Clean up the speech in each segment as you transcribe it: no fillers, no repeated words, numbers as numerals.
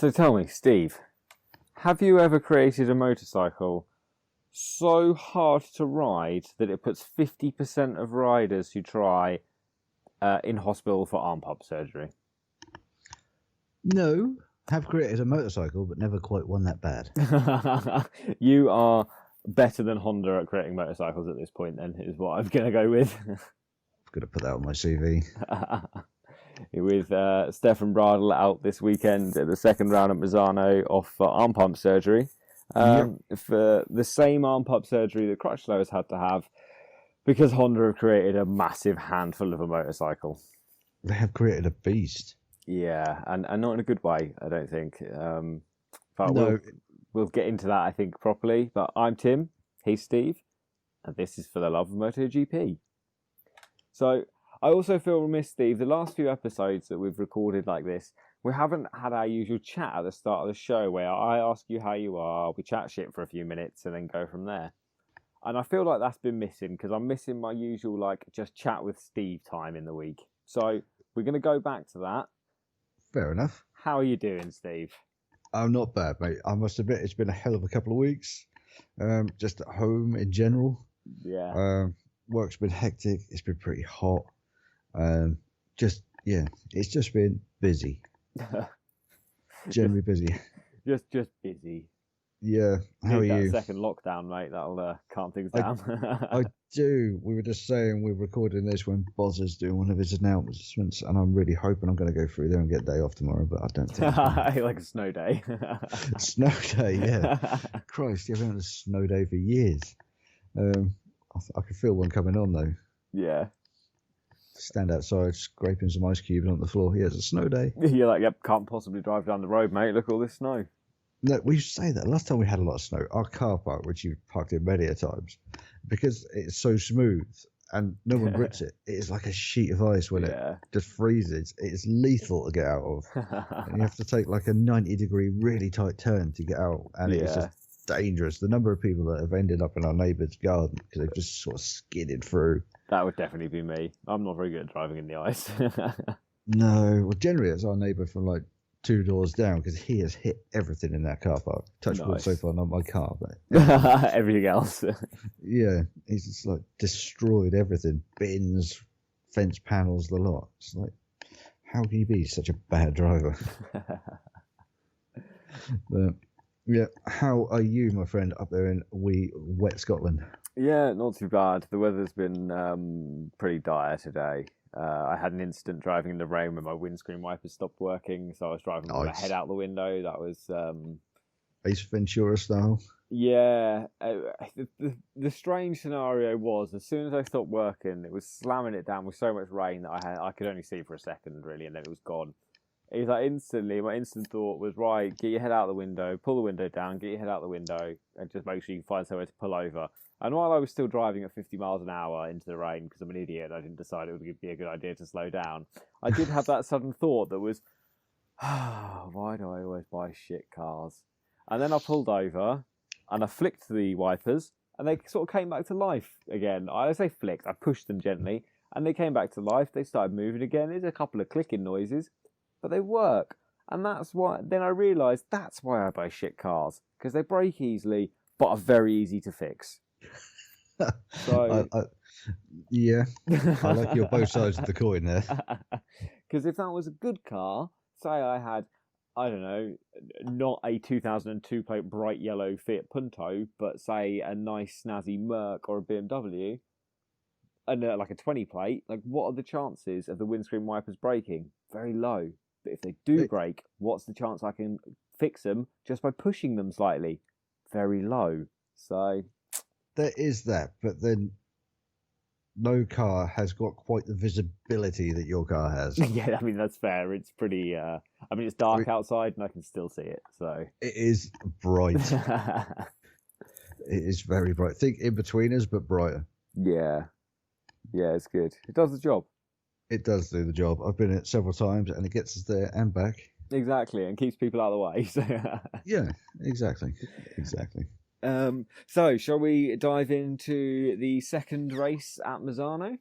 So tell me, Steve, have you ever created a motorcycle so hard to ride that it puts 50% of riders who try in hospital for arm pump surgery? No, have created a motorcycle, but never quite one that bad. You are better than Honda at creating motorcycles at this point, then, is what I'm going to go with. I'm going to put that on my CV. With Stefan Bradl out this weekend at the second round at Misano off for arm pump surgery. For the same arm pump surgery that Crutchlow has had to have because Honda have created a massive handful of a motorcycle. They have created a beast. Yeah, and not in a good way, I don't think. But No. we'll get into that, I think, properly. But I'm Tim, he's Steve, and this is For the Love of MotoGP. So I also feel remiss, Steve, the last few episodes that we've recorded like this, we haven't had our usual chat at the start of the show where I ask you how you are, we chat shit for a few minutes and then go from there. And I feel like that's been missing because I'm missing my usual, like, just chat with Steve time in the week. So we're going to go back to that. Fair enough. How are you doing, Steve? I'm not bad, mate. I must admit, it's been a hell of a couple of weeks. Just at home in general. Yeah. Work's been hectic. It's been pretty hot. It's just been busy. Generally busy. Just busy. Yeah. How are you? Second lockdown, mate. That'll calm things down. I do. We were just saying we're recording this when Boz is doing one of his announcements, and I'm really hoping I'm going to go through there and get a day off tomorrow, but I don't think. Like a snow day. Snow day, yeah. Christ, you haven't had a snow day for years. I can feel one coming on though. Yeah. Stand outside, scraping some ice cubes on the floor. Yeah, it's a snow day. You're like, yep, can't possibly drive down the road, mate. Look at all this snow. No, we say that. Last time we had a lot of snow, our car park, which you've parked in many a times, because it's so smooth and no one grips it, it is like a sheet of ice when it just freezes. It's lethal to get out of. And you have to take like a 90-degree, really tight turn to get out. And it's just dangerous. The number of people that have ended up in our neighbour's garden because they've just sort of skidded through. That would definitely be me. I'm not very good at driving in the ice. No, well, generally it's our neighbour from like 2 doors down because he has hit everything in that car park. Touch wood so far, not my car, but everything else. Yeah, he's just like destroyed everything, bins, fence panels, the lot. It's like, how can you be such a bad driver? But yeah, how are you, my friend, up there in wet Scotland? Yeah, not too bad. The weather's been pretty dire today. I had an incident driving in the rain when my windscreen wipers stopped working, so I was driving with my head out the window. That was Ace Ventura style. Yeah, the strange scenario was as soon as I stopped working, it was slamming it down with so much rain that I could only see for a second really, and then it was gone. It was like instantly, my instant thought was, right, get your head out the window, pull the window down, get your head out the window, and just make sure you can find somewhere to pull over. And while I was still driving at 50 miles an hour into the rain, because I'm an idiot, I didn't decide it would be a good idea to slow down, I did have that sudden thought that was, why do I always buy shit cars? And then I pulled over, and I flicked the wipers, and they sort of came back to life again. I say flicked, I pushed them gently, and they came back to life. They started moving again. There's a couple of clicking noises, but they work. And that's why, then I realised that's why I buy shit cars, because they break easily, but are very easy to fix. So yeah, I like your both sides of the coin there. Because if that was a good car, say I had, I don't know, not a 2002 plate bright yellow Fiat Punto, but say a nice snazzy Merc or a BMW, and like a 20 plate, like what are the chances of the windscreen wipers breaking? Very low. But if they do break, what's the chance I can fix them just by pushing them slightly? Very low. So there is that, but then no car has got quite the visibility that your car has. Yeah, I mean, that's fair. It's pretty, I mean, it's dark outside and I can still see it, so. It is bright. It is very bright. Think in-betweeners, but brighter. Yeah. Yeah, it's good. It does the job. It does do the job. I've been in it several times and it gets us there and back. Exactly, and keeps people out of the way. So. Yeah, exactly. Exactly. So, shall we dive into the second race at Misano?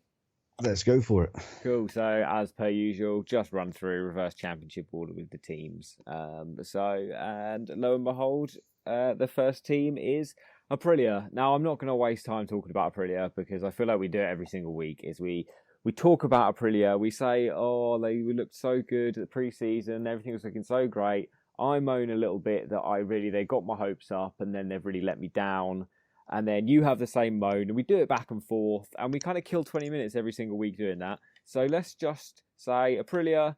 Let's go for it. Cool. So, as per usual, just run through reverse championship order with the teams. And lo and behold, the first team is Aprilia. Now, I'm not going to waste time talking about Aprilia because I feel like we do it every single week. Is we talk about Aprilia, we say, oh, they looked so good at the pre-season, everything was looking so great. I moan a little bit that they got my hopes up and then they've really let me down. And then you have the same moan, and we do it back and forth, and we kind of kill 20 minutes every single week doing that. So let's just say Aprilia,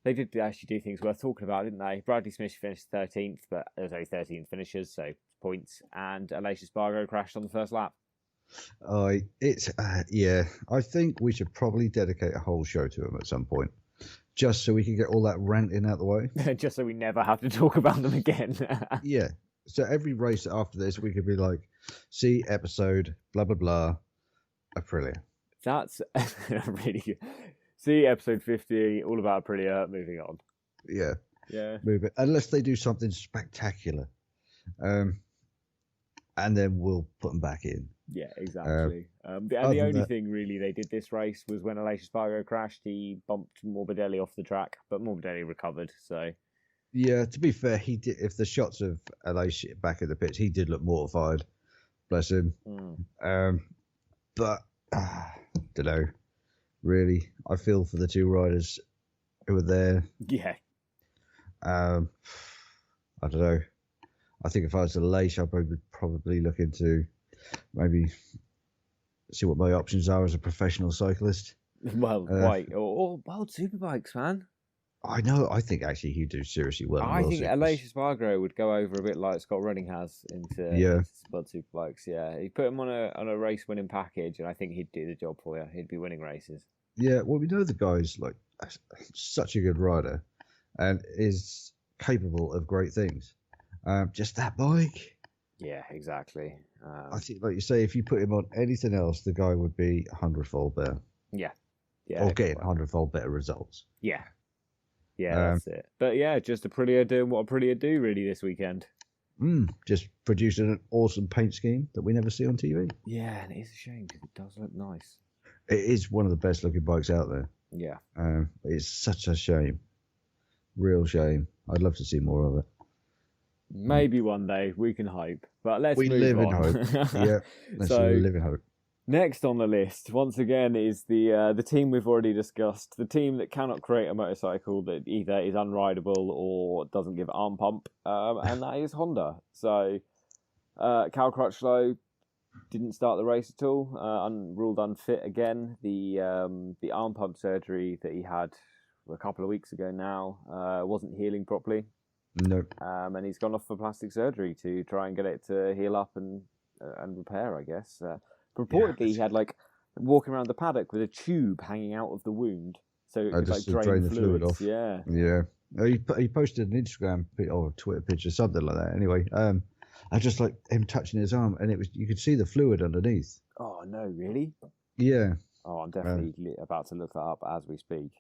they did actually do things worth talking about, didn't they? Bradley Smith finished 13th, but there's only 13 finishers, so points. And Aleix Espargaro crashed on the first lap. Yeah. I think we should probably dedicate a whole show to him at some point, just so we can get all that ranting out the way. Just so we never have to talk about them again. Yeah. So every race after this, we could be like, see episode, blah, blah, blah, Aprilia. That's really good. See episode 50, all about Aprilia, moving on. Yeah. Yeah. Move it. Unless they do something spectacular. And then we'll put them back in. Yeah, exactly. The only thing really they did this race was when Aleix Espargaro crashed, he bumped Morbidelli off the track, but Morbidelli recovered, so... Yeah, to be fair, he did. If the shots of Aleix back in the pits, he did look mortified. Bless him. But don't know. Really, I feel for the two riders who were there. Yeah. I don't know. I think if I was Aleix, I'd probably look into maybe see what my options are as a professional cyclist. Well, right. Or World Superbikes, man. I know. I think actually he'd do seriously well. I think Aleix Espargaro would go over a bit like Scott Redding has into World Superbikes. Yeah, he put him on a race winning package, and I think he'd do the job for you. He'd be winning races. Yeah, well, we know the guy's like such a good rider, and is capable of great things. Just that bike. Yeah, exactly. I think, like you say, if you put him on anything else, the guy would be 100-fold better. Yeah. Or getting 100-fold better results. Yeah. Yeah, that's it. But yeah, just Aprilia doing what Aprilia do really this weekend. Just producing an awesome paint scheme that we never see on TV. Yeah, and it is a shame because it does look nice. It is one of the best looking bikes out there. Yeah. It's such a shame. Real shame. I'd love to see more of it. Maybe one day, we can hope. But let's move on. We live in hope. Yeah, let's live in hope. Next on the list, once again, is the team we've already discussed. The team that cannot create a motorcycle that either is unrideable or doesn't give arm pump, and that is Honda. So, Cal Crutchlow didn't start the race at all, ruled unfit again. The arm pump surgery that he had a couple of weeks ago now wasn't healing properly. No. And he's gone off for plastic surgery to try and get it to heal up and repair, I guess. Purportedly, he had walking around the paddock with a tube hanging out of the wound, so it could drain the fluid off. Yeah. He posted an Instagram or Twitter picture, something like that. Anyway, I just like him touching his arm, and you could see the fluid underneath. Oh no, really? Yeah. Oh, I'm definitely about to look that up as we speak.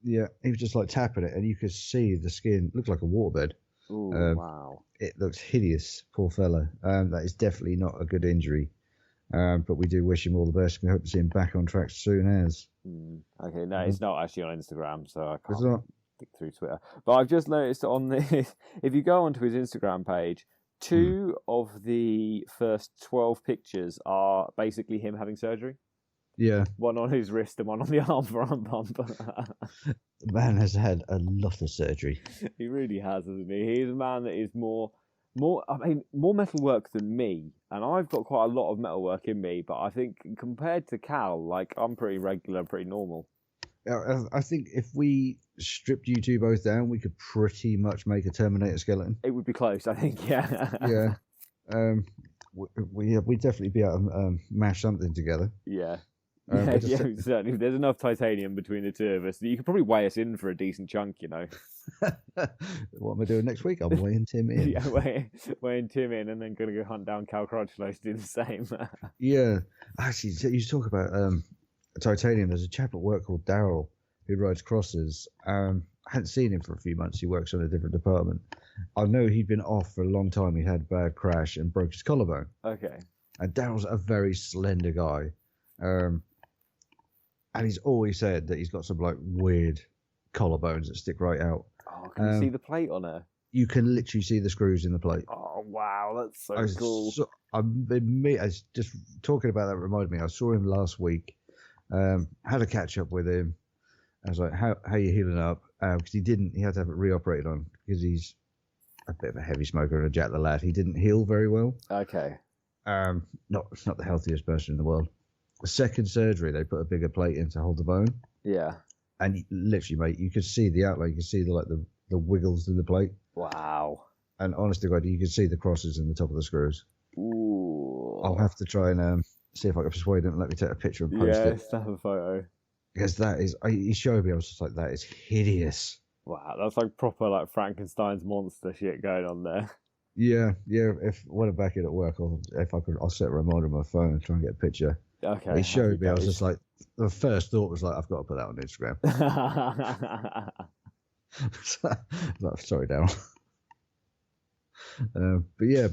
Yeah, he was just tapping it, and you could see the skin looked like a waterbed. Oh wow! It looks hideous, poor fella. That is definitely not a good injury. But we do wish him all the best. We hope to see him back on track soon as. Okay, no, it's not actually on Instagram, so I can't click through Twitter. But I've just noticed on this, if you go onto his Instagram page, 2 of the first 12 pictures are basically him having surgery. Yeah. One on his wrist and one on the arm for arm pump. The man has had a lot of surgery. He really has, hasn't he? He's a man that is more metal work than me, and I've got quite a lot of metal work in me, but I think compared to Cal, I'm pretty regular, pretty normal. I think if we stripped you two both down, we could pretty much make a Terminator skeleton. It would be close, I think, yeah. Yeah. We'd definitely be able to mash something together. Yeah. Certainly. There's enough titanium between the two of us. You could probably weigh us in for a decent chunk, What am I doing next week? I'm weighing Tim in. Yeah, weighing Tim in, and then going to go hunt down Cal Crutchlow to do the same. Yeah. Actually, you talk about titanium. There's a chap at work called Daryl who rides crosses. I hadn't seen him for a few months. He works on a different department. I know he'd been off for a long time. He had a bad crash and broke his collarbone. Okay. And Daryl's a very slender guy. And he's always said that he's got some like weird collarbones that stick right out. Oh, can you see the plate on her? You can literally see the screws in the plate. Oh wow, that's so cool. I was just talking about that reminded me. I saw him last week. Had a catch up with him. I was like, "How you healing up?" Because he had to have it reoperated on because he's a bit of a heavy smoker and a Jack the Lad. He didn't heal very well. Okay. Not the healthiest person in the world. The second surgery, they put a bigger plate in to hold the bone. Yeah. And literally, mate, you could see the outline. You could see the wiggles in the plate. Wow. And honest to God, you can see the crosses in the top of the screws. Ooh. I'll have to try and see if I can persuade him to let me take a picture and post it. Yeah, snap a photo. Because that is, he showed me, I was just like, that is hideous. Wow, that's like proper like Frankenstein's monster shit going on there. Yeah. When I'm back in at work, I'll set a reminder on my phone and try and get a picture. Okay. He showed me, I was just like, the first thought was like, I've got to put that on Instagram. Sorry, Darryl. But yeah,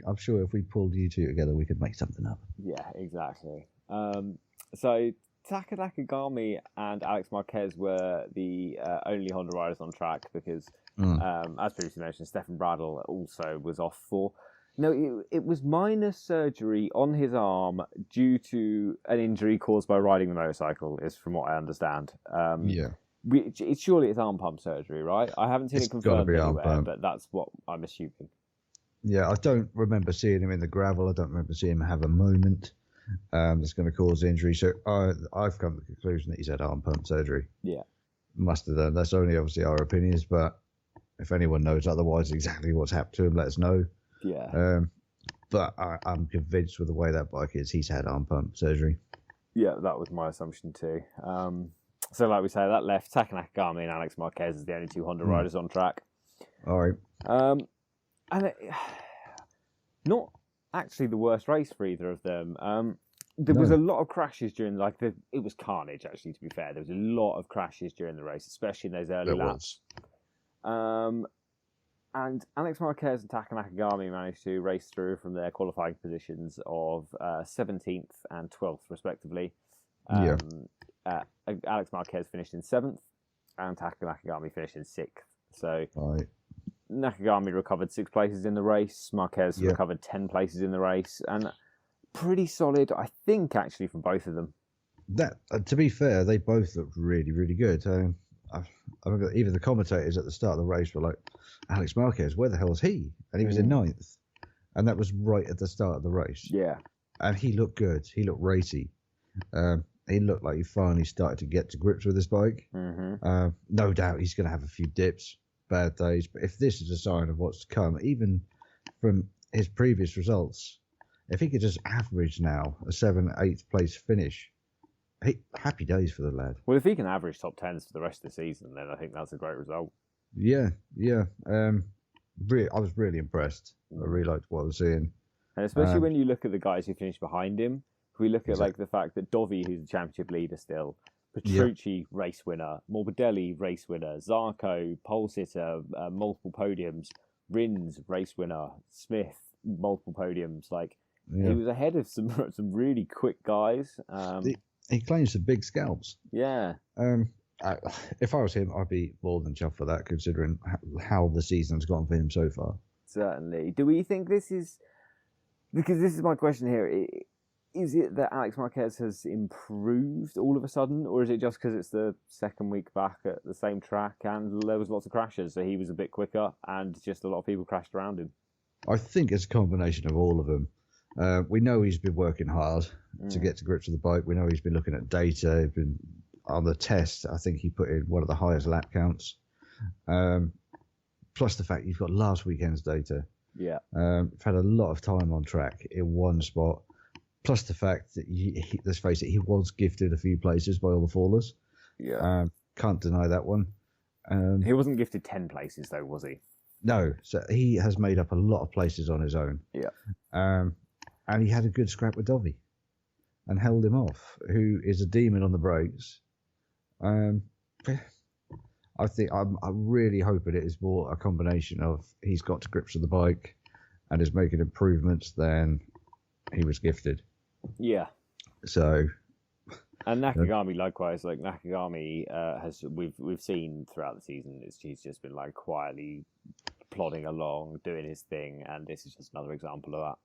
I'm sure if we pulled you two together, we could make something up. Yeah, exactly. So Taka Nakagami and Alex Marquez were the only Honda riders on track because, as previously mentioned, Stefan Bradl also was off for. No, it was minor surgery on his arm due to an injury caused by riding the motorcycle, is from what I understand. Yeah. Surely it's arm pump surgery, right? I haven't seen it confirmed anywhere, but that's what I'm assuming. Yeah, I don't remember seeing him in the gravel. I don't remember seeing him have a moment that's going to cause injury. So I've come to the conclusion that he's had arm pump surgery. Yeah. Must have done. That's only obviously our opinions, but if anyone knows otherwise exactly what's happened to him, let us know. Yeah. But I'm convinced with the way that bike is, he's had arm pump surgery. Yeah, that was my assumption too. So like we say, that left Taka Nakagami and Alex Marquez as the only two Honda riders on track. All right. And not actually the worst race for either of them. There was a lot of crashes during, it was carnage, actually, to be fair. There was a lot of crashes during the race, especially in those early laps. And Alex Marquez and Taka Nakagami managed to race through from their qualifying positions of 17th and 12th, respectively. Alex Marquez finished in 7th, and Taka Nakagami finished in 6th. So Nakagami recovered 6 places in the race. Marquez recovered 10 places in the race, and pretty solid, I think, actually, from both of them. That, to be fair, they both looked really, really good. I remember even the commentators at the start of the race were like, Alex Marquez, where the hell is he? And he was in 9th. And that was right at the start of the race. Yeah. And he looked good. He looked racy. He looked like he finally started to get to grips with his bike. Mm-hmm. No doubt he's going to have a few dips, bad days. But if this is a sign of what's to come, even from his previous results, if he could just average now a 7th, 8th place finish, happy days for the lad. Well, if he can average top 10s for the rest of the season, then I think that's a great result. Yeah. I was really impressed. I really liked what I was seeing. And especially when you look at the guys who finished behind him, if we look at the fact that Dovi, who's the championship leader still, Petrucci, race winner, Morbidelli, race winner, Zarco, pole sitter, multiple podiums, Rins, race winner, Smith, multiple podiums. He was ahead of some really quick guys. He claims some big scalps. Yeah. If I was him, I'd be more than chuffed for that, considering how the season's gone for him so far. Certainly. Do we think this is... Because this is my question here. Is it that Alex Marquez has improved all of a sudden, or is it just because it's the second week back at the same track and there was lots of crashes, so he was a bit quicker and just a lot of people crashed around him? I think it's a combination of all of them. We know he's been working hard to get to grips with the bike. We know he's been looking at data. He's been on the test. I think he put in one of the highest lap counts. Plus the fact you've got last weekend's data. Yeah. Had a lot of time on track in one spot. Plus the fact that, let's face it, he was gifted a few places by all the fallers. Yeah. Can't deny that one. He wasn't gifted 10 places, though, was he? No. So he has made up a lot of places on his own. Yeah. And he had a good scrap with Dovi and held him off, who is a demon on the brakes. I think I'm really hoping it is more a combination of he's got to grips with the bike and is making improvements than he was gifted. Yeah. So And Nakagami likewise. Like Nakagami we've seen throughout the season, he's just been like quietly plodding along, doing his thing, and this is just another example of that.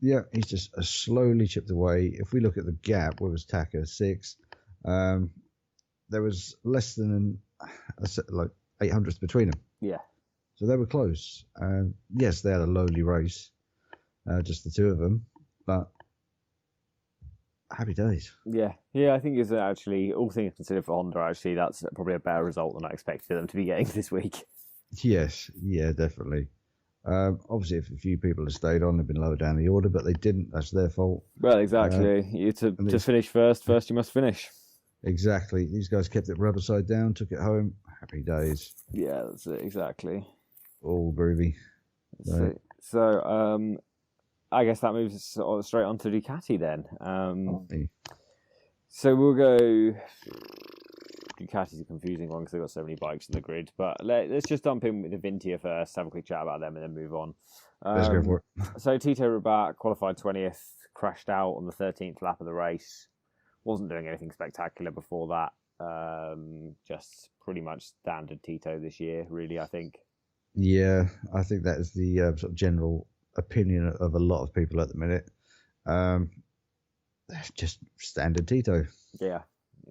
Yeah, he's just slowly chipped away. If we look at the gap, where was Taka 6? There was less than like 800ths between them. Yeah. So they were close. Yes, they had a lonely race, just the two of them, but happy days. Yeah, I think it's actually, all things considered for Honda, actually, that's probably a better result than I expected them to be getting this week. Yes, yeah, definitely. Obviously, if a few people had stayed on, they'd been lower down the order, but they didn't. That's their fault. Well, exactly. To finish first you must finish. Exactly. These guys kept it rubber side down, took it home. Happy days. Yeah, that's it, exactly. All groovy. Right. So, I guess that moves us straight on to Ducati then. So we'll go... Ducati's a confusing one because they've got so many bikes in the grid. But let's just dump in with the Vintia first, have a quick chat about them, and then move on. Let's go for it. So Tito Rabat qualified 20th, crashed out on the 13th lap of the race. Wasn't doing anything spectacular before that. Just pretty much standard Tito this year, really, I think. Yeah, I think that is the sort of general opinion of a lot of people at the minute. Just standard Tito. Yeah.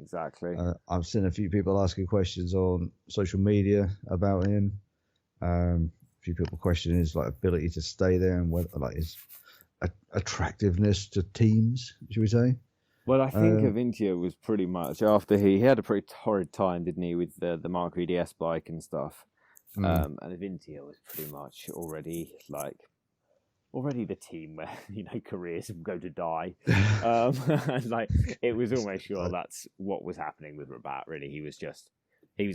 Exactly. I've seen a few people asking questions on social media about him. A few people questioning his ability to stay there and whether his attractiveness to teams, should we say? Well, I think Avintia was pretty much after he had a pretty torrid time, didn't he, with the Mark DS bike and stuff. And Avintia was pretty much already the team where, careers go to die. And it was almost sure that's what was happening with Rabat, really. He was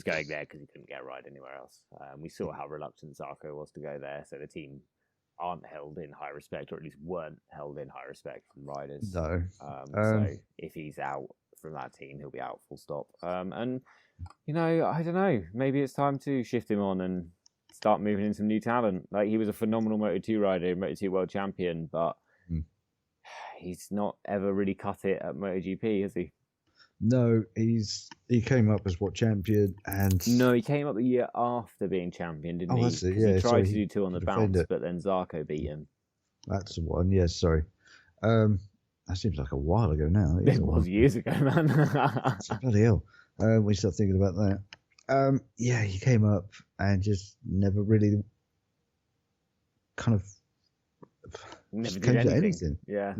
going there because he couldn't get a ride anywhere else. We saw how reluctant Zarco was to go there, so the team aren't held in high respect, or at least weren't held in high respect from riders. No. So if he's out from that team, he'll be out full stop. And, I don't know, maybe it's time to shift him on and start moving in some new talent. Like, he was a phenomenal Moto2 rider, Moto2 world champion, but he's not ever really cut it at MotoGP, has he? No, he came up as champion, and no, he came up the year after being champion, didn't he? That's it. Yeah, he tried to do two on the bounce, but then Zarco beat him. That's the one. Yes, sorry. That seems like a while ago now. It was years ago, man. Bloody hell. We start thinking about that. Yeah, he came up and just never really never came did to anything. Yeah.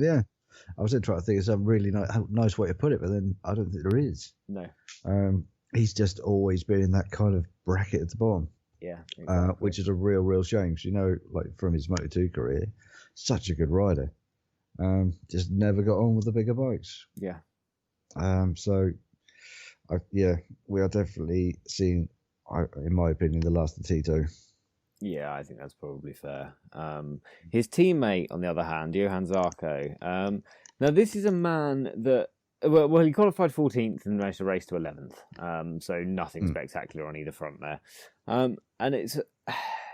I was trying to think of some really nice way to put it, but then I don't think there is. No. He's just always been in that kind of bracket at the bottom. Yeah. Exactly. Which is a real shame. Because, from his Moto2 career, such a good rider. Just never got on with the bigger bikes. Yeah. So, we are definitely seeing, in my opinion, the last of Tito. Yeah, I think that's probably fair. His teammate, on the other hand, Johan Zarco. Now, this is a man that... Well, he qualified 14th and managed to race to 11th. So nothing spectacular on either front there. And it's...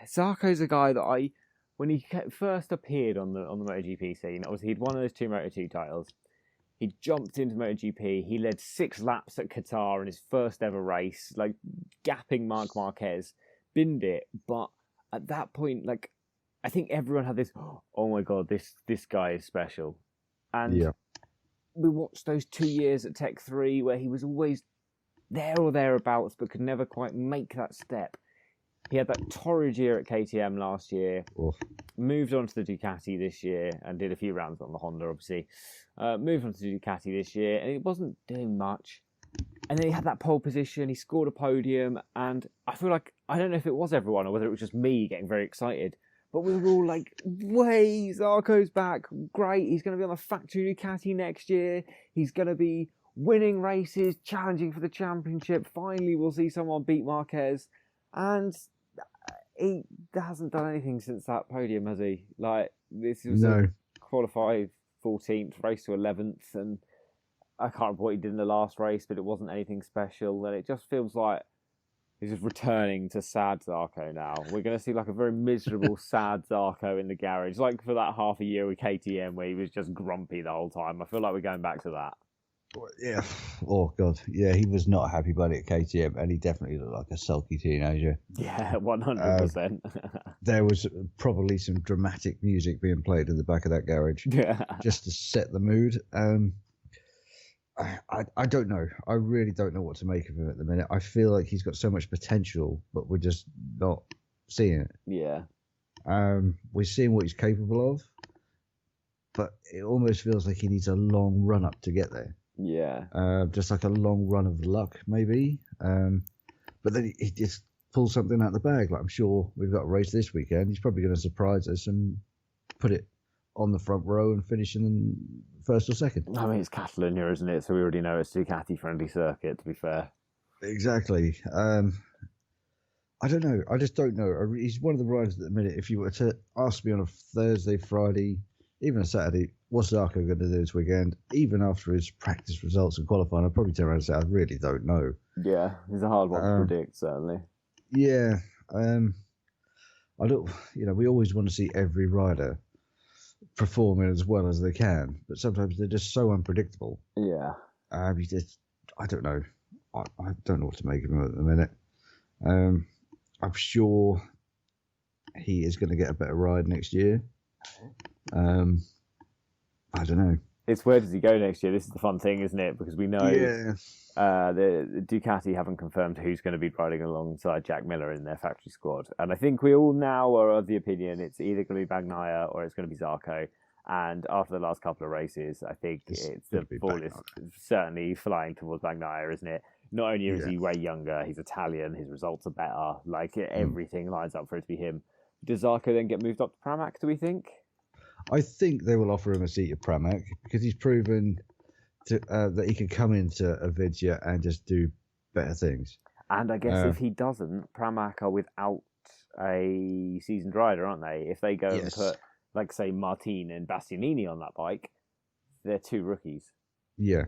Zarco's a guy that when he first appeared on the MotoGP scene, obviously he'd won those two Moto2 titles. He jumped into MotoGP. He led 6 laps at Qatar in his first ever race, gapping Marc Marquez. Binned it, but at that point, I think everyone had this, oh my God, this guy is special. And we watched those 2 years at Tech 3 where he was always there or thereabouts, but could never quite make that step. He had that torrid year at KTM last year, moved on to the Ducati this year, and did a few rounds on the Honda, obviously. Moved on to the Ducati this year, and he wasn't doing much. And then he had that pole position, he scored a podium, and I feel like, I don't know if it was everyone or whether it was just me getting very excited, but we were all like, way, Zarco's back, great, he's going to be on the factory Ducati next year, he's going to be winning races, challenging for the championship, finally we'll see someone beat Marquez, and he hasn't done anything since that podium, has he? This was a qualified 14th, race to 11th, and I can't remember what he did in the last race, but it wasn't anything special, and it just feels like he's just returning to sad Zarco now. We're going to see a very miserable, sad Zarco in the garage, for that half a year with KTM where he was just grumpy the whole time. I feel like we're going back to that. Yeah. Oh God. Yeah, he was not a happy bunny at KTM, and he definitely looked like a sulky teenager. Yeah, 100%. There was probably some dramatic music being played in the back of that garage, just to set the mood. I don't know. I really don't know what to make of him at the minute. I feel like he's got so much potential, but we're just not seeing it. Yeah. We're seeing what he's capable of, but it almost feels like he needs a long run up to get there. Yeah. Just like a long run of luck, maybe. But then he just pulls something out of the bag. Like, I'm sure we've got a race this weekend. He's probably going to surprise us and put it on the front row and finish in first or second. I mean, it's Catalonia, isn't it? So we already know it's a Ducati-friendly circuit, to be fair. Exactly. I don't know. I just don't know. He's one of the riders at the minute. If you were to ask me on a Thursday, Friday, even a Saturday, what's Zarco going to do this weekend? Even after his practice results and qualifying, I'd probably turn around and say, I really don't know. Yeah, he's a hard one to predict, certainly. Yeah. I don't. We always want to see every rider performing as well as they can, but sometimes they're just so unpredictable. Yeah. I don't know. I don't know what to make of him at the minute. I'm sure he is going to get a better ride next year. I don't know. It's where does he go next year? This is the fun thing, isn't it? Because we know the Ducati haven't confirmed who's going to be riding alongside Jack Miller in their factory squad. And I think we all now are of the opinion it's either going to be Bagnaia or it's going to be Zarco. And after the last couple of races, I think the ball is certainly flying towards Bagnaia, isn't it? Not only is he way younger, he's Italian, his results are better. Like, everything lines up for it to be him. Does Zarco then get moved up to Pramac, do we think? I think they will offer him a seat at Pramac because he's proven that he can come into Avidia and just do better things. And I guess if he doesn't, Pramac are without a seasoned rider, aren't they? If they go and put, like, say, Martin and Bastianini on that bike, they're two rookies. Yeah.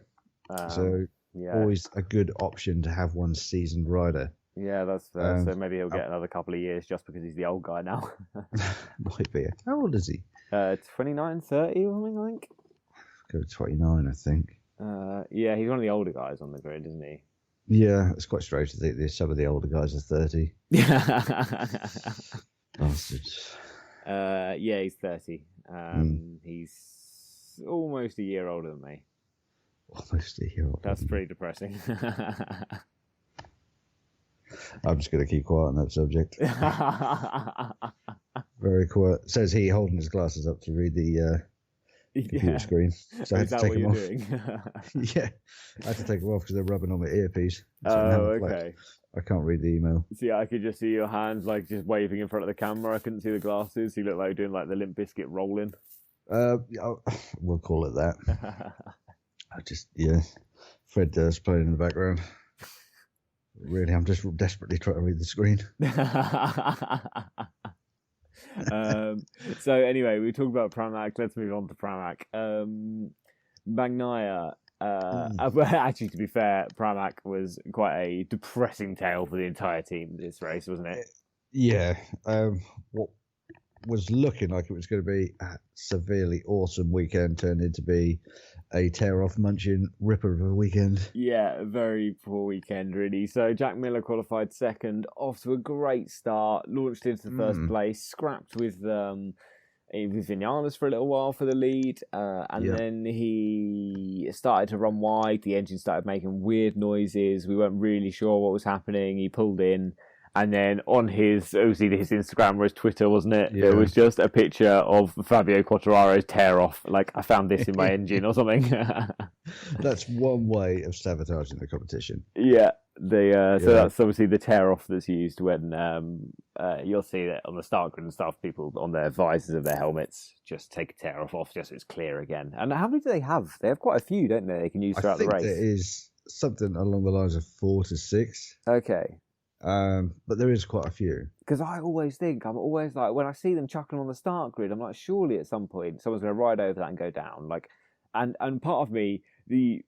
Always a good option to have one seasoned rider. Yeah, that's fair. So maybe he'll get another couple of years just because he's the old guy now. Might be. How old is he? 29, 30 or something, I think. Go 29, I think. Yeah, he's one of the older guys on the grid, isn't he? Yeah, it's quite strange to think some of the older guys are 30. Bastards. Yeah, he's 30. He's almost a year older than me. Almost a year older. That's pretty depressing. I'm just going to keep quiet on that subject. Very quiet. Says he holding his glasses up to read the computer screen. So I had to take them off. Yeah, I had to take them off because they're rubbing on my earpiece. So okay. I can't read the email. See, I could just see your hands like just waving in front of the camera. I couldn't see the glasses. You look like doing like the Limp Bizkit rolling. We'll call it that. Fred Durst playing in the background. Really, I'm just desperately trying to read the screen. So anyway, we talked about Pramac. Let's move on to Pramac. Bagnaia. Actually, to be fair, Pramac was quite a depressing tale for the entire team this race, wasn't it? Yeah. What was looking like it was going to be a severely awesome weekend turned into be a tear-off munching ripper of a weekend. Yeah, a very poor weekend, really. So Jack Miller qualified second, off to a great start, launched into the first place, scrapped with Vinales for a little while for the lead, and then he started to run wide. The engine started making weird noises. We weren't really sure what was happening. He pulled in. And then on his Instagram or his Twitter, wasn't it? Yeah. There was just a picture of Fabio Quartararo's tear off. Like, I found this in my engine or something. That's one way of sabotaging the competition. Yeah. So that's obviously the tear off that's used when you'll see that on the start grid and stuff, people on their visors of their helmets just take a tear off just so it's clear again. And how many do they have? They have quite a few, don't they? They can use throughout the race. There is something along the lines of 4 to 6. Okay. But there is quite a few. Because I always think, I'm always like, when I see them chuckling on the start grid, I'm like, surely at some point someone's going to ride over that and go down. Like, and part of me, the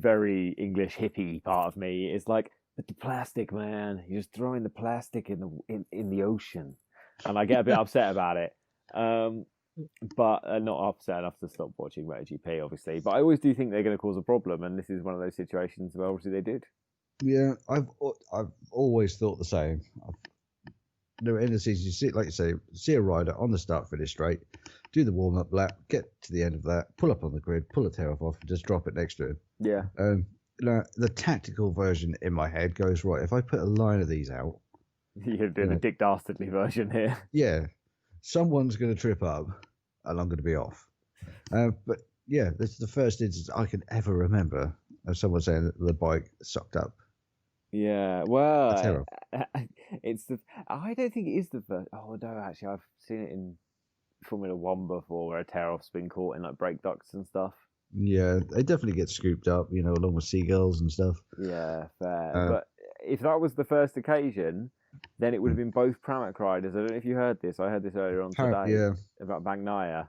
very English hippie part of me is like, but the plastic, man, you're just throwing the plastic in the ocean, and I get a bit upset about it. but not upset enough to stop watching MotoGP, obviously. But I always do think they're going to cause a problem, and this is one of those situations where obviously they did. Yeah, I've always thought the same. No, in the season, you see, like you say, see a rider on the start finish straight, do the warm up lap, get to the end of that, pull up on the grid, pull a tail off, and just drop it next to him. Yeah. The tactical version in my head goes, right, if I put a line of these out, you're doing the Dick Dastardly version here. Yeah, someone's going to trip up, and I'm going to be off. But yeah, this is the first instance I can ever remember of someone saying that the bike sucked up. Yeah, well, it's the. I don't think it is the first. Oh no, actually, I've seen it in Formula One before, where a tear-off's been caught in like brake ducts and stuff. Yeah, they definitely get scooped up, along with seagulls and stuff. Yeah, fair. But if that was the first occasion, then it would have been both Pramac riders. I don't know if you heard this. I heard this earlier on today about Bagnaia.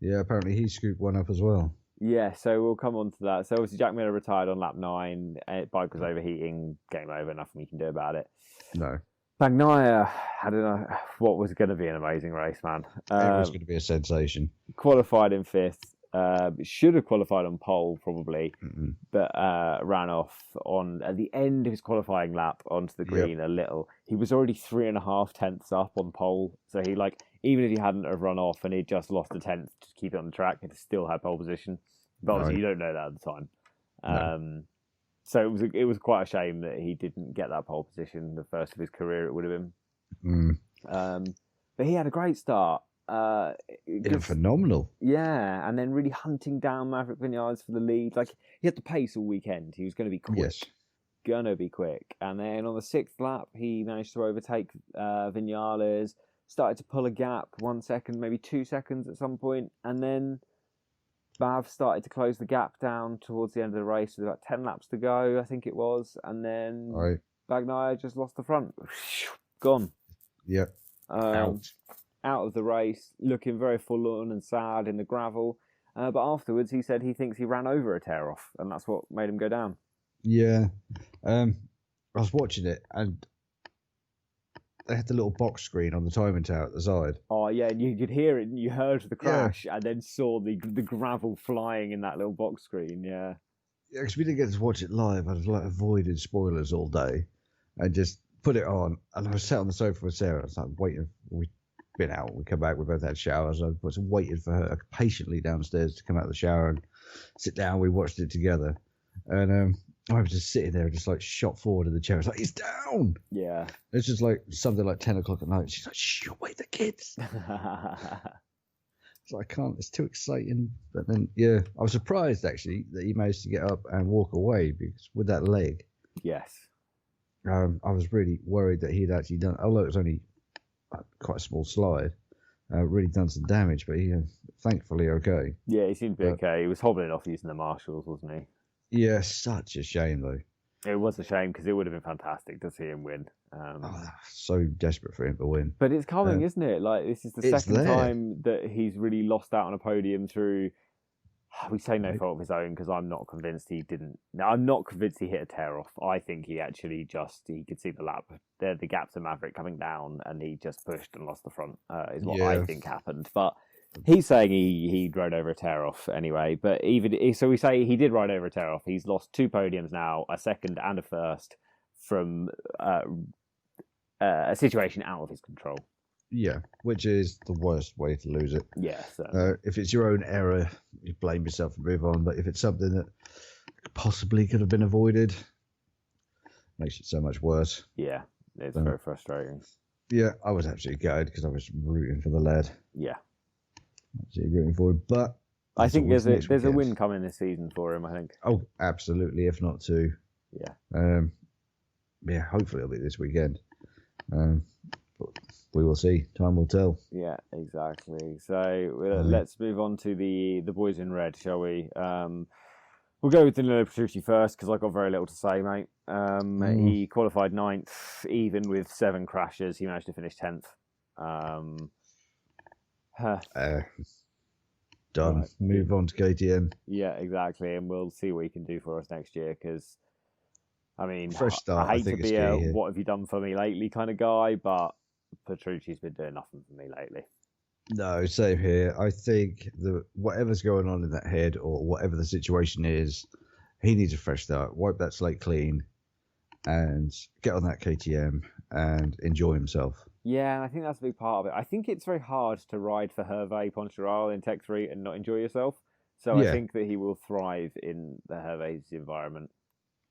Yeah, apparently he scooped one up as well. Yeah, so we'll come on to that. So obviously Jack Miller retired on lap 9. Bike was overheating. Game over. Nothing we can do about it. No. Bagnaia, I don't know what was going to be an amazing race, man. It was going to be a sensation. Qualified in 5th. Should have qualified on pole probably, but ran off at the end of his qualifying lap onto the green a little. He was already 3.5 tenths up on pole, so he even if he hadn't have run off and he'd just lost a tenth to keep it on the track, he'd still had pole position. But obviously you don't know that at the time. No. So it was quite a shame that he didn't get that pole position. The first of his career it would have been. But he had a great start. Phenomenal. Yeah, and then really hunting down Maverick Vinales for the lead. He had the pace all weekend. He was going to be quick. Yes. Gonna be quick. And then on the 6th lap, he managed to overtake Vinales. Started to pull a gap, 1 second, maybe 2 seconds at some point, and then Bav started to close the gap down towards the end of the race with about 10 laps to go, I think it was, and then Bagnaia just lost the front. Gone. Yeah. Out of the race, looking very forlorn and sad in the gravel. But afterwards, he said he thinks he ran over a tear-off, and that's what made him go down. Yeah. I was watching it, and they had the little box screen on the timing tower at the side. Oh, yeah, and you could hear it, and you heard the crash, and then saw the gravel flying in that little box screen, yeah. Yeah, because we didn't get to watch it live. I was avoided spoilers all day, and just put it on. And I was sat on the sofa with Sarah. I was waiting. We'd been out. We come back. We both had showers. I was waiting for her patiently downstairs to come out of the shower and sit down. We watched it together, and I was just sitting there, just shot forward in the chair. It's he's down. Yeah. It's just something like 10 o'clock at night. She's like, shh, wait the kids. So I can't. It's too exciting. But then, yeah, I was surprised actually that he managed to get up and walk away because with that leg. Yes. I was really worried that he'd actually done. Although it was only quite a small slide, really done some damage. But he, thankfully, okay. Yeah, he seemed to be okay. He was hobbling off using the marshals, wasn't he? Yeah, such a shame though. It was a shame because it would have been fantastic to see him win. So desperate for him to win. But it's coming, isn't it? This is the second time that he's really lost out on a podium through. We say no fault of his own because I'm not convinced he didn't. No, I'm not convinced he hit a tear off. I think he actually he could see the lap, the gap to Maverick coming down, and he just pushed and lost the front. Is what I think happened, but. He's saying he rode over a tear-off anyway, but so we say he did ride over a tear-off. He's lost 2 podiums now, a second and a first, from a situation out of his control. Yeah, which is the worst way to lose it. Yeah. If it's your own error, you blame yourself and move on. But if it's something that possibly could have been avoided, it makes it so much worse. Yeah, it's very frustrating. Yeah, I was absolutely gutted because I was rooting for the lad. Yeah. Absolutely rooting for him, but I think there's a win coming this season for him. I think. Oh, absolutely, if not 2. Yeah. Yeah. Hopefully, it'll be this weekend. But we will see. Time will tell. Yeah, exactly. So let's move on to the boys in red, shall we? We'll go with Danilo Petrucci first because I've got very little to say, mate. He qualified 9th, even with 7 crashes. He managed to finish 10th. Done. Right. Move on to KTM. Yeah, exactly, and we'll see what he can do for us next year. Because, I mean, fresh start. I hate to be a "what have you done for me lately" kind of guy, but Petrucci's been doing nothing for me lately. No, same here. I think whatever's going on in that head or whatever the situation is, he needs a fresh start. Wipe that slate clean and get on that KTM and enjoy himself. Yeah, I think that's a big part of it. I think it's very hard to ride for Hervé Poncharal in Tech 3 and not enjoy yourself. So I think that he will thrive in the Hervé's environment.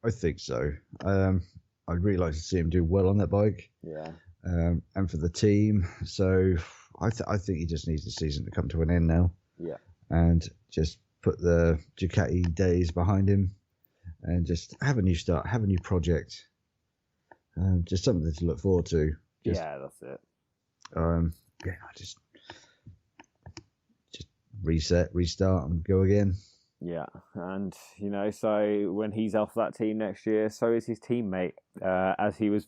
I think so. I'd really like to see him do well on that bike. Yeah. And for the team. So I think he just needs the season to come to an end now. Yeah. And just put the Ducati days behind him and just have a new start, have a new project. Just something to look forward to. Yeah, that's it. Just reset, restart, and go again. Yeah, and so when he's off that team next year, so is his teammate, as he was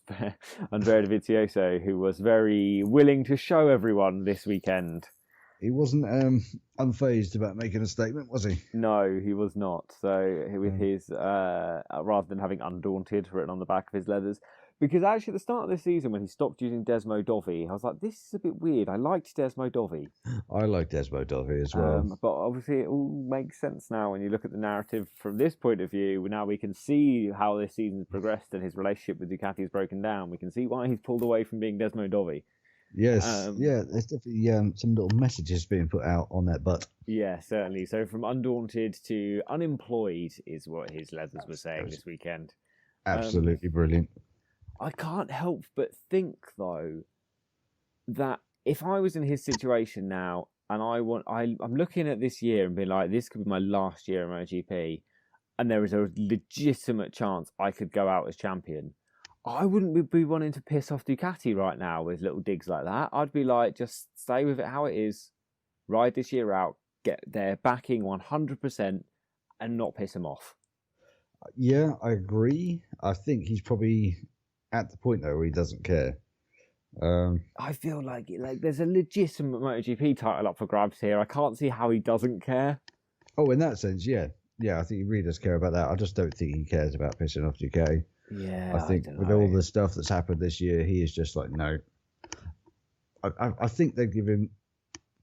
Andrea Dovizioso, who was very willing to show everyone this weekend. He wasn't unfazed about making a statement, was he? No, he was not. So with his rather than having Undaunted written on the back of his leathers. Because actually, at the start of the season, when he stopped using Desmo Dovi, I was like, this is a bit weird. I liked Desmo Dovi. I like Desmo Dovi as well. But obviously, it all makes sense now when you look at the narrative from this point of view. Now we can see how this season's progressed and his relationship with Ducati has broken down. We can see why he's pulled away from being Desmo Dovi. Yes, there's definitely some little messages being put out on that butt. Yeah, certainly. So from Undaunted to Unemployed is what his leathers were saying this weekend. Absolutely brilliant. I can't help but think, though, that if I was in his situation now and I'm looking at this year and being like, this could be my last year in MotoGP, and there is a legitimate chance I could go out as champion, I wouldn't be wanting to piss off Ducati right now with little digs like that. I'd be like, just stay with it how it is, ride this year out, get their backing 100% and not piss him off. Yeah, I agree. I think he's probably at the point, though, where he doesn't care. I feel like there's a legitimate MotoGP title up for grabs here. I can't see how he doesn't care. Oh, in that sense, yeah. Yeah, I think he really does care about that. I just don't think he cares about pissing off Ducati. Yeah, I think with all the stuff that's happened this year, he is just like, no. I think they'd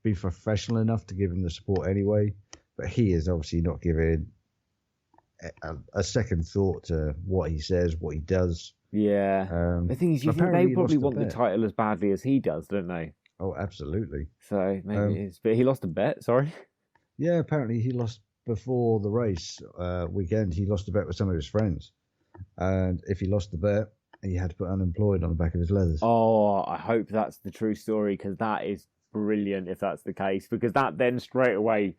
be professional enough to give him the support anyway, but he is obviously not giving a second thought to what he says, what he does. Yeah. The thing is, you think they probably want the title as badly as he does, don't they? Oh, absolutely. So maybe it's... But he lost a bet, sorry? Yeah, apparently he lost before the race weekend. He lost a bet with some of his friends. And if he lost the bet, he had to put Unemployed on the back of his leathers. Oh, I hope that's the true story, because that is brilliant if that's the case. Because that then straight away...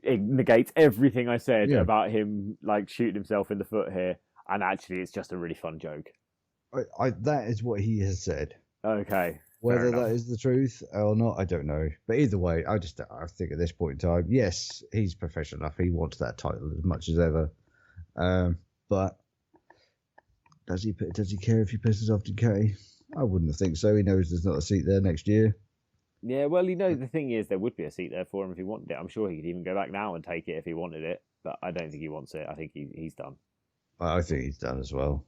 it negates everything I said about him shooting himself in the foot here, and actually it's just a really fun joke. That is what he has said. Okay. Whether that is the truth or not, I don't know. But either way, I think at this point in time, yes, he's professional enough. He wants that title as much as ever. But does he care if he pisses off Ducati? I wouldn't think so. He knows there's not a seat there next year. Yeah, well, the thing is, there would be a seat there for him if he wanted it. I'm sure he could even go back now and take it if he wanted it, but I don't think he wants it. I think he's done. I think he's done as well.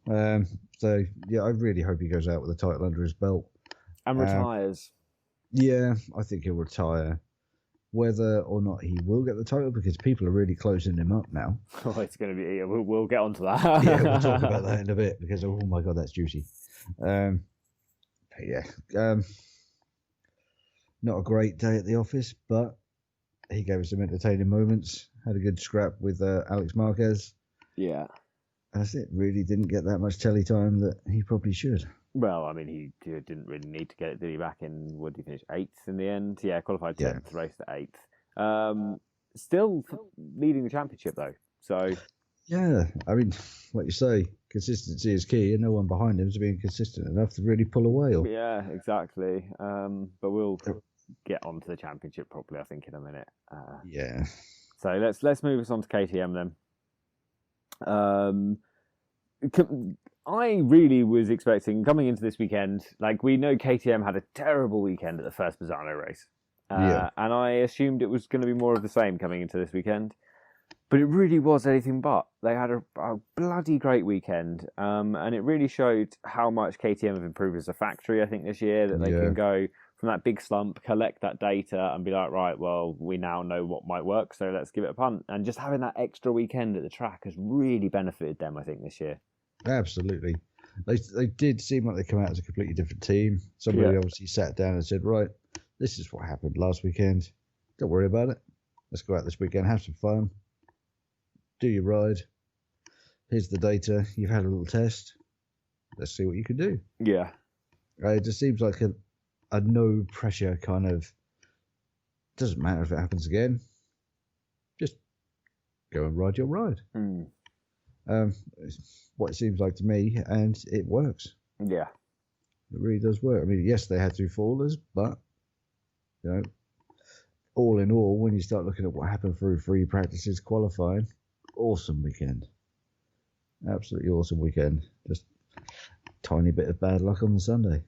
So, yeah, I really hope he goes out with a title under his belt. And retires. Yeah, I think he'll retire. Whether or not he will get the title, because people are really closing him up now. Oh, it's going to be... We'll get onto that. Yeah, we'll talk about that in a bit, because, oh my God, that's juicy. But yeah... not a great day at the office, but he gave us some entertaining moments. Had a good scrap with Alex Marquez. Yeah. That's it. Really didn't get that much telly time that he probably should. Well, I mean, he didn't really need to get it, did he? Back in, what did he finish? 8th in the end? Yeah, qualified 10th, raced at 8th. Still leading the championship, though. So... yeah, I mean, like you say, consistency is key, and no one behind him is being consistent enough to really pull a whale. Yeah, exactly. But we'll get on to the championship properly, I think, in a minute. Yeah. So let's move us on to KTM then. I really was expecting, coming into this weekend, we know KTM had a terrible weekend at the first Misano race. And I assumed it was going to be more of the same coming into this weekend. But it really was anything but. They had a bloody great weekend. And it really showed how much KTM have improved as a factory, I think, this year, that they can go from that big slump, collect that data and be like, right, well, we now know what might work, so let's give it a punt. And just having that extra weekend at the track has really benefited them, I think, this year. Absolutely. They did seem like they come out as a completely different team. Somebody obviously sat down and said, right, this is what happened last weekend. Don't worry about it. Let's go out this weekend, have some fun, do your ride. Here's the data. You've had a little test. Let's see what you can do. Yeah. It just seems like a no pressure kind of, doesn't matter if it happens again. Just go and ride your ride. It's what it seems like to me, and it works. Yeah. It really does work. I mean, yes, they had 2 fallers, but, all in all, when you start looking at what happened through 3 practices qualifying, awesome weekend. Absolutely awesome weekend. Just tiny bit of bad luck on the Sunday.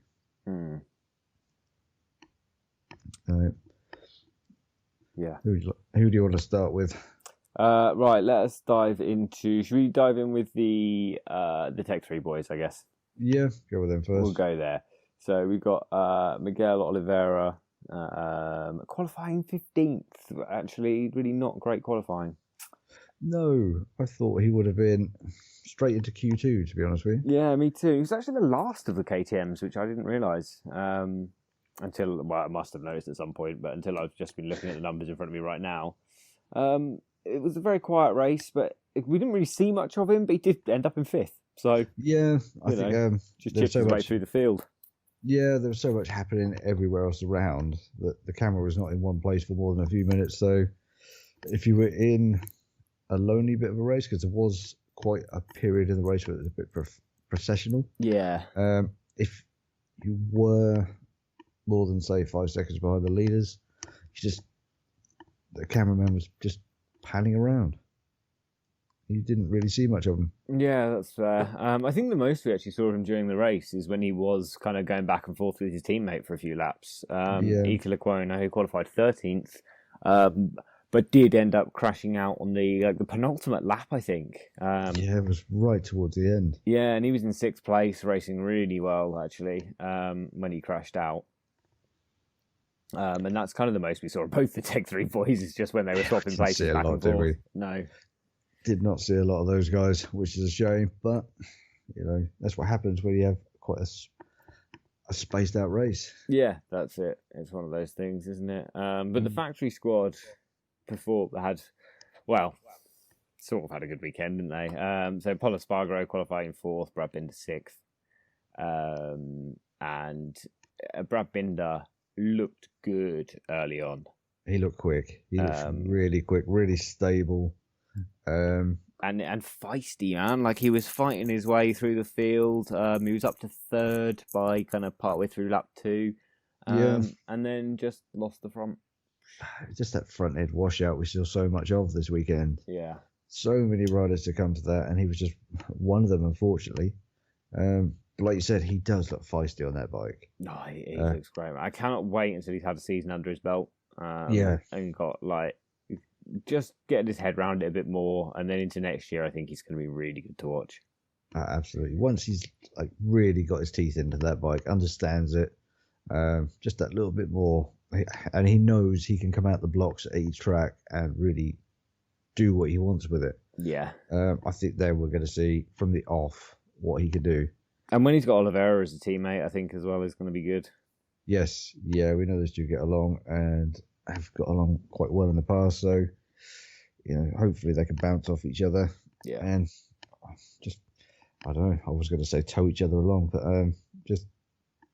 Yeah. Who do you want to start with? Right, let us dive into. Should we dive in with the Tech 3 boys, I guess? Yeah, go with them first. We'll go there. So we've got Miguel Oliveira qualifying 15th. Actually, really not great qualifying. No, I thought he would have been straight into Q2, to be honest with you. Yeah, me too. He was actually the last of the KTMs, which I didn't realise until, well, I must have noticed at some point, but until I've just been looking at the numbers in front of me right now. It was a very quiet race, but we didn't really see much of him, but he did end up in 5th. So, yeah, I think just chipped his way through the field. Yeah, there was so much happening everywhere else around that the camera was not in one place for more than a few minutes. So if you were in a lonely bit of a race, because there was quite a period in the race where it was a bit processional. Yeah. If you were more than, say, 5 seconds behind the leaders, the cameraman was just panning around. You didn't really see much of him. Yeah, that's fair. I think the most we actually saw of him during the race is when he was kind of going back and forth with his teammate for a few laps. Ike Lecuona, who qualified 13th, but did end up crashing out on the penultimate lap, I think. It was right towards the end. Yeah, and he was in 6th place, racing really well, actually, when he crashed out. And that's kind of the most we saw of both the Tech 3 boys, is just when they were swapping places back and forth. No. Did not see a lot of those guys, which is a shame, but that's what happens when you have quite a spaced out race. Yeah, that's it. It's one of those things, isn't it? But the factory squad had sort of had a good weekend, didn't they? So Polo Spargaro qualifying 4th, Brad Binder 6th, and Brad Binder looked good early on. He looked quick. He looked really quick, really stable. And feisty, man. Like, he was fighting his way through the field. He was up to 3rd by kind of partway through lap 2. And then just lost the front. Just that front end washout we saw so much of this weekend. Yeah. So many riders to come to that, and he was just one of them, unfortunately. But like you said, he does look feisty on that bike. No, he looks great, man. I cannot wait until he's had a season under his belt. And got just getting his head around it a bit more, and then into next year, I think he's going to be really good to watch. Absolutely. Once he's really got his teeth into that bike, understands it, just that little bit more, and he knows he can come out the blocks at each track and really do what he wants with it. Yeah. I think there we're going to see from the off what he can do. And when he's got Oliveira as a teammate, I think as well is going to be good. Yes, yeah, we know those two get along and have got along quite well in the past, so hopefully they can bounce off each other. Yeah. And just, I don't know, I was going to say tow each other along, but just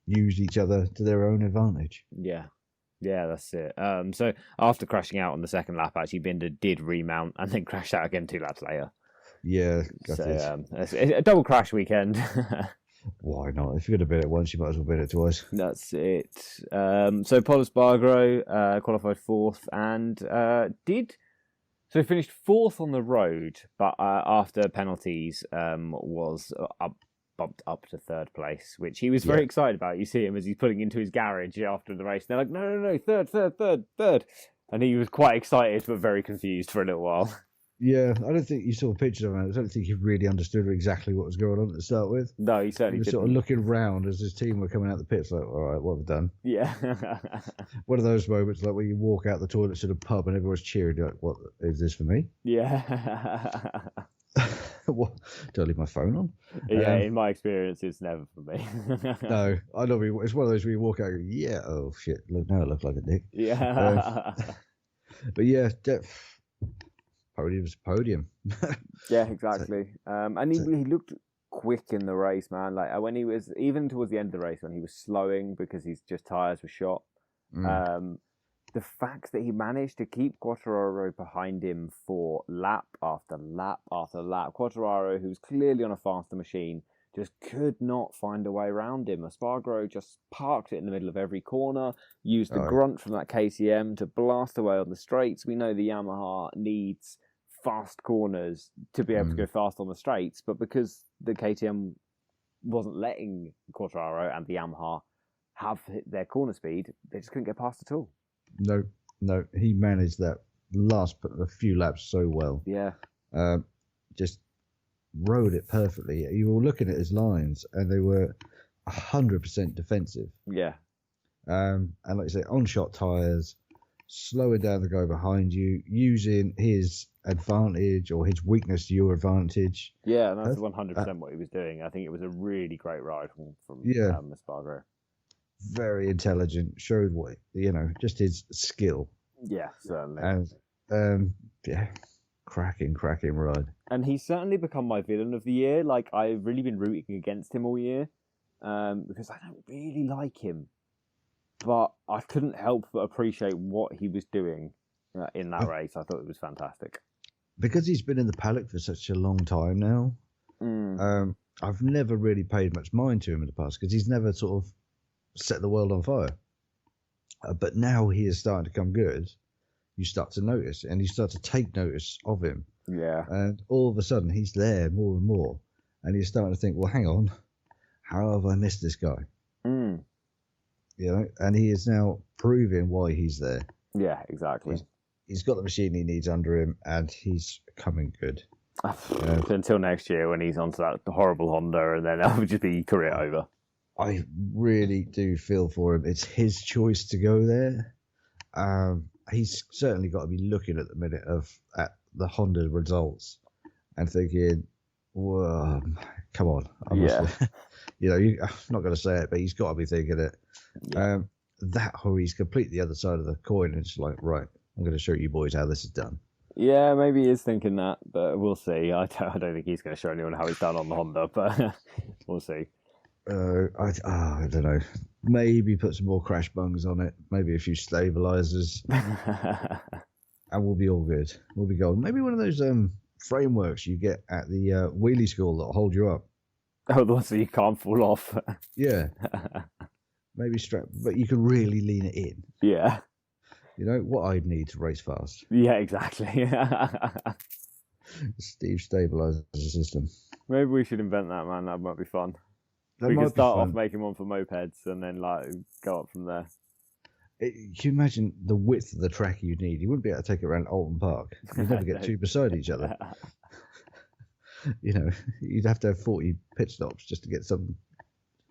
use each other to their own advantage. Yeah. Yeah, that's it. So after crashing out on the second lap, actually Binder did remount and then crashed out again 2 laps later. Yeah, it's a double crash weekend. Why not? If you're going to bid it once, you might as well bid it twice. That's it. So Polo Spargaro qualified 4th and so he finished 4th on the road, but after penalties was bumped up to 3rd place, which he was very excited about. You see him as he's putting into his garage after the race. And they're like, no, 3rd. And he was quite excited, but very confused for a little while. Yeah, I don't think you saw pictures of him. I don't think he really understood exactly what was going on to start with. No, he certainly He was didn't. sort of looking around as his team were coming out the pits, like, all right, what have we done? Yeah. One of those moments, like when you walk out the toilets in a pub and everyone's cheering, you're like, what, is this for me? Yeah. What? Do I leave my phone on? Yeah, in my experience, it's never for me. No, I know. It's one of those where you walk out and go, yeah, oh shit, look, now I look like a dick. Yeah. But yeah, podium's podium. Yeah, exactly. And he looked quick in the race, man. Like when he was, even towards the end of the race, when he was slowing because his just tyres were shot. The fact that he managed to keep Quartararo behind him for lap after lap after lap. Quartararo, who's clearly on a faster machine, just could not find a way around him. Espargaro just parked it in the middle of every corner, used the grunt from that KTM to blast away on the straights. We know the Yamaha needs fast corners to be able to go fast on the straights, but because the KTM wasn't letting Quartararo and the Yamaha have their corner speed, they just couldn't get past at all. No, he managed that last a few laps so well. Yeah. Just rode it perfectly. You were looking at his lines, and they were 100% defensive. Yeah. And like you say, on-shot tyres, slowing down the guy behind you, using his advantage or his weakness to your advantage. Yeah, and that's 100% what he was doing. I think it was a really great ride from Espargaro. Very intelligent, showed what, just his skill. Yeah, certainly. And cracking ride. And he's certainly become my villain of the year. Like, I've really been rooting against him all year because I don't really like him. But I couldn't help but appreciate what he was doing in that race. I thought it was fantastic. Because he's been in the paddock for such a long time now, I've never really paid much mind to him in the past because he's never sort of set the world on fire. But now he is starting to come good. You start to notice, and you start to take notice of him. Yeah. And all of a sudden, he's there more and more. And you're starting to think, well, hang on, how have I missed this guy? And he is now proving why he's there. Yeah, exactly. He's got the machine he needs under him, and he's coming good. Until next year when he's onto that horrible Honda, and then it'll just be career over. I really do feel for him. It's his choice to go there. He's certainly got to be looking at the minute at the Honda results and thinking, "Whoa, come on!" I'm not going to say it, but he's got to be thinking it. Yeah. Or he's completely the other side of the coin, and it's like, right, I'm going to show you boys how this is done. Yeah, maybe he is thinking that, but we'll see. I don't think he's going to show anyone how it's done on the Honda, but we'll see. I don't know. Maybe put some more crash bungs on it. Maybe a few stabilizers, and we'll be all good. We'll be golden. Maybe one of those frameworks you get at the wheelie school that'll hold you up. Oh, the ones that you can't fall off. Yeah. Maybe strap, but you can really lean it in. Yeah. You know what I'd need to race fast. Yeah, exactly. Steve stabilizer system. Maybe we should invent that, man. That might be fun. We could start off making one for mopeds and then go up from there. Can you imagine the width of the track you'd need? You wouldn't be able to take it around Alton Park. You'd never get two beside each other. You'd have to have 40 pit stops just to get some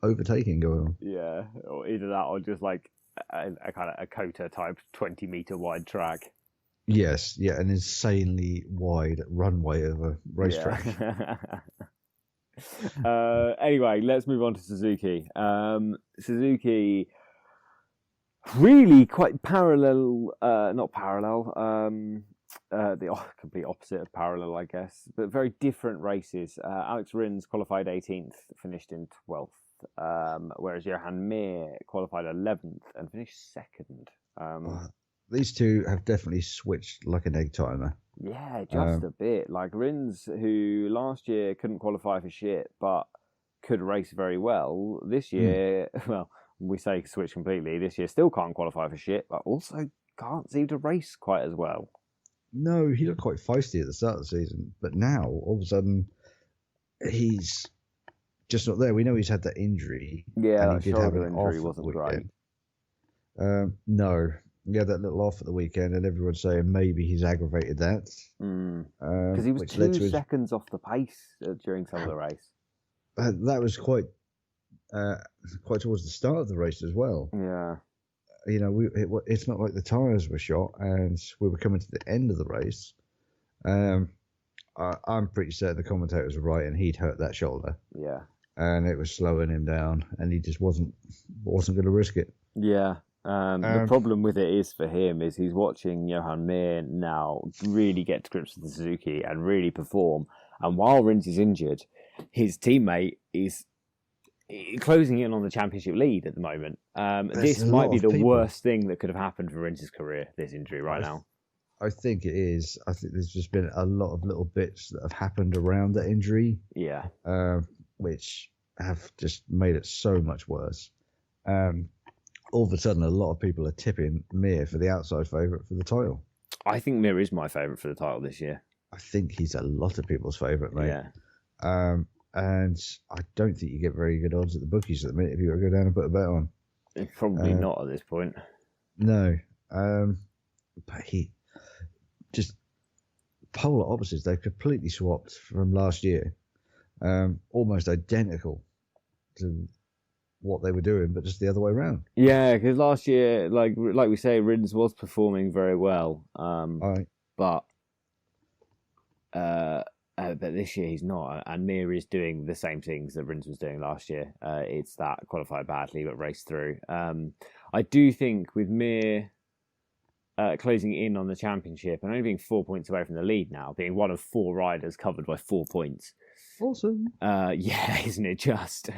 overtaking going on. Yeah, or either that or just like a kind of a COTA type 20-meter wide track. Yes, yeah, an insanely wide runway of a racetrack. Anyway, let's move on to Suzuki. Suzuki really quite parallel, not parallel, the complete opposite of parallel, I guess, but very different races. Alex Rins qualified 18th, finished in 12th, whereas Johan Mir qualified 11th and finished 2nd. These two have definitely switched like an egg timer. Yeah, just a bit. Like Rins, who last year couldn't qualify for shit, but could race very well. This year, well, we say switch completely. This year still can't qualify for shit, but also can't seem to race quite as well. No, he looked quite feisty at the start of the season, but now, all of a sudden, he's just not there. We know he's had that injury. Yeah, that shoulder injury wasn't great. No, He had that little off at the weekend, and everyone's saying maybe he's aggravated that. Because he was 2 seconds off the pace during some of the race. That was quite towards the start of the race as well. Yeah. It's not like the tyres were shot, and we were coming to the end of the race. I'm pretty certain the commentators were right, and he'd hurt that shoulder. Yeah. And it was slowing him down, and he just wasn't going to risk it. Yeah. The problem with it is for him is he's watching Johan Mir now really get to grips with the Suzuki and really perform. And while Rins is injured, his teammate is closing in on the championship lead at the moment. This might be the worst thing that could have happened for Rins' career, this injury right now. I think it is. I think there's just been a lot of little bits that have happened around that injury. Yeah. Which have just made it so much worse. All of a sudden, a lot of people are tipping Mir for the outside favourite for the title. I think Mir is my favourite for the title this year. I think he's a lot of people's favourite, mate. Yeah. And I don't think you get very good odds at the bookies at the minute if you were to go down and put a bet on. Probably not at this point. No. But he just polar opposites. They've completely swapped from last year. Almost identical to what they were doing, but just the other way around. Yeah, because last year, like we say, Rins was performing very well. But this year he's not, and Mir is doing the same things that Rins was doing last year. It's that qualify badly but race through. I do think with Mir closing in on the championship and only being 4 points away from the lead now, being one of 4 riders covered by 4 points. Awesome. Yeah, isn't it just?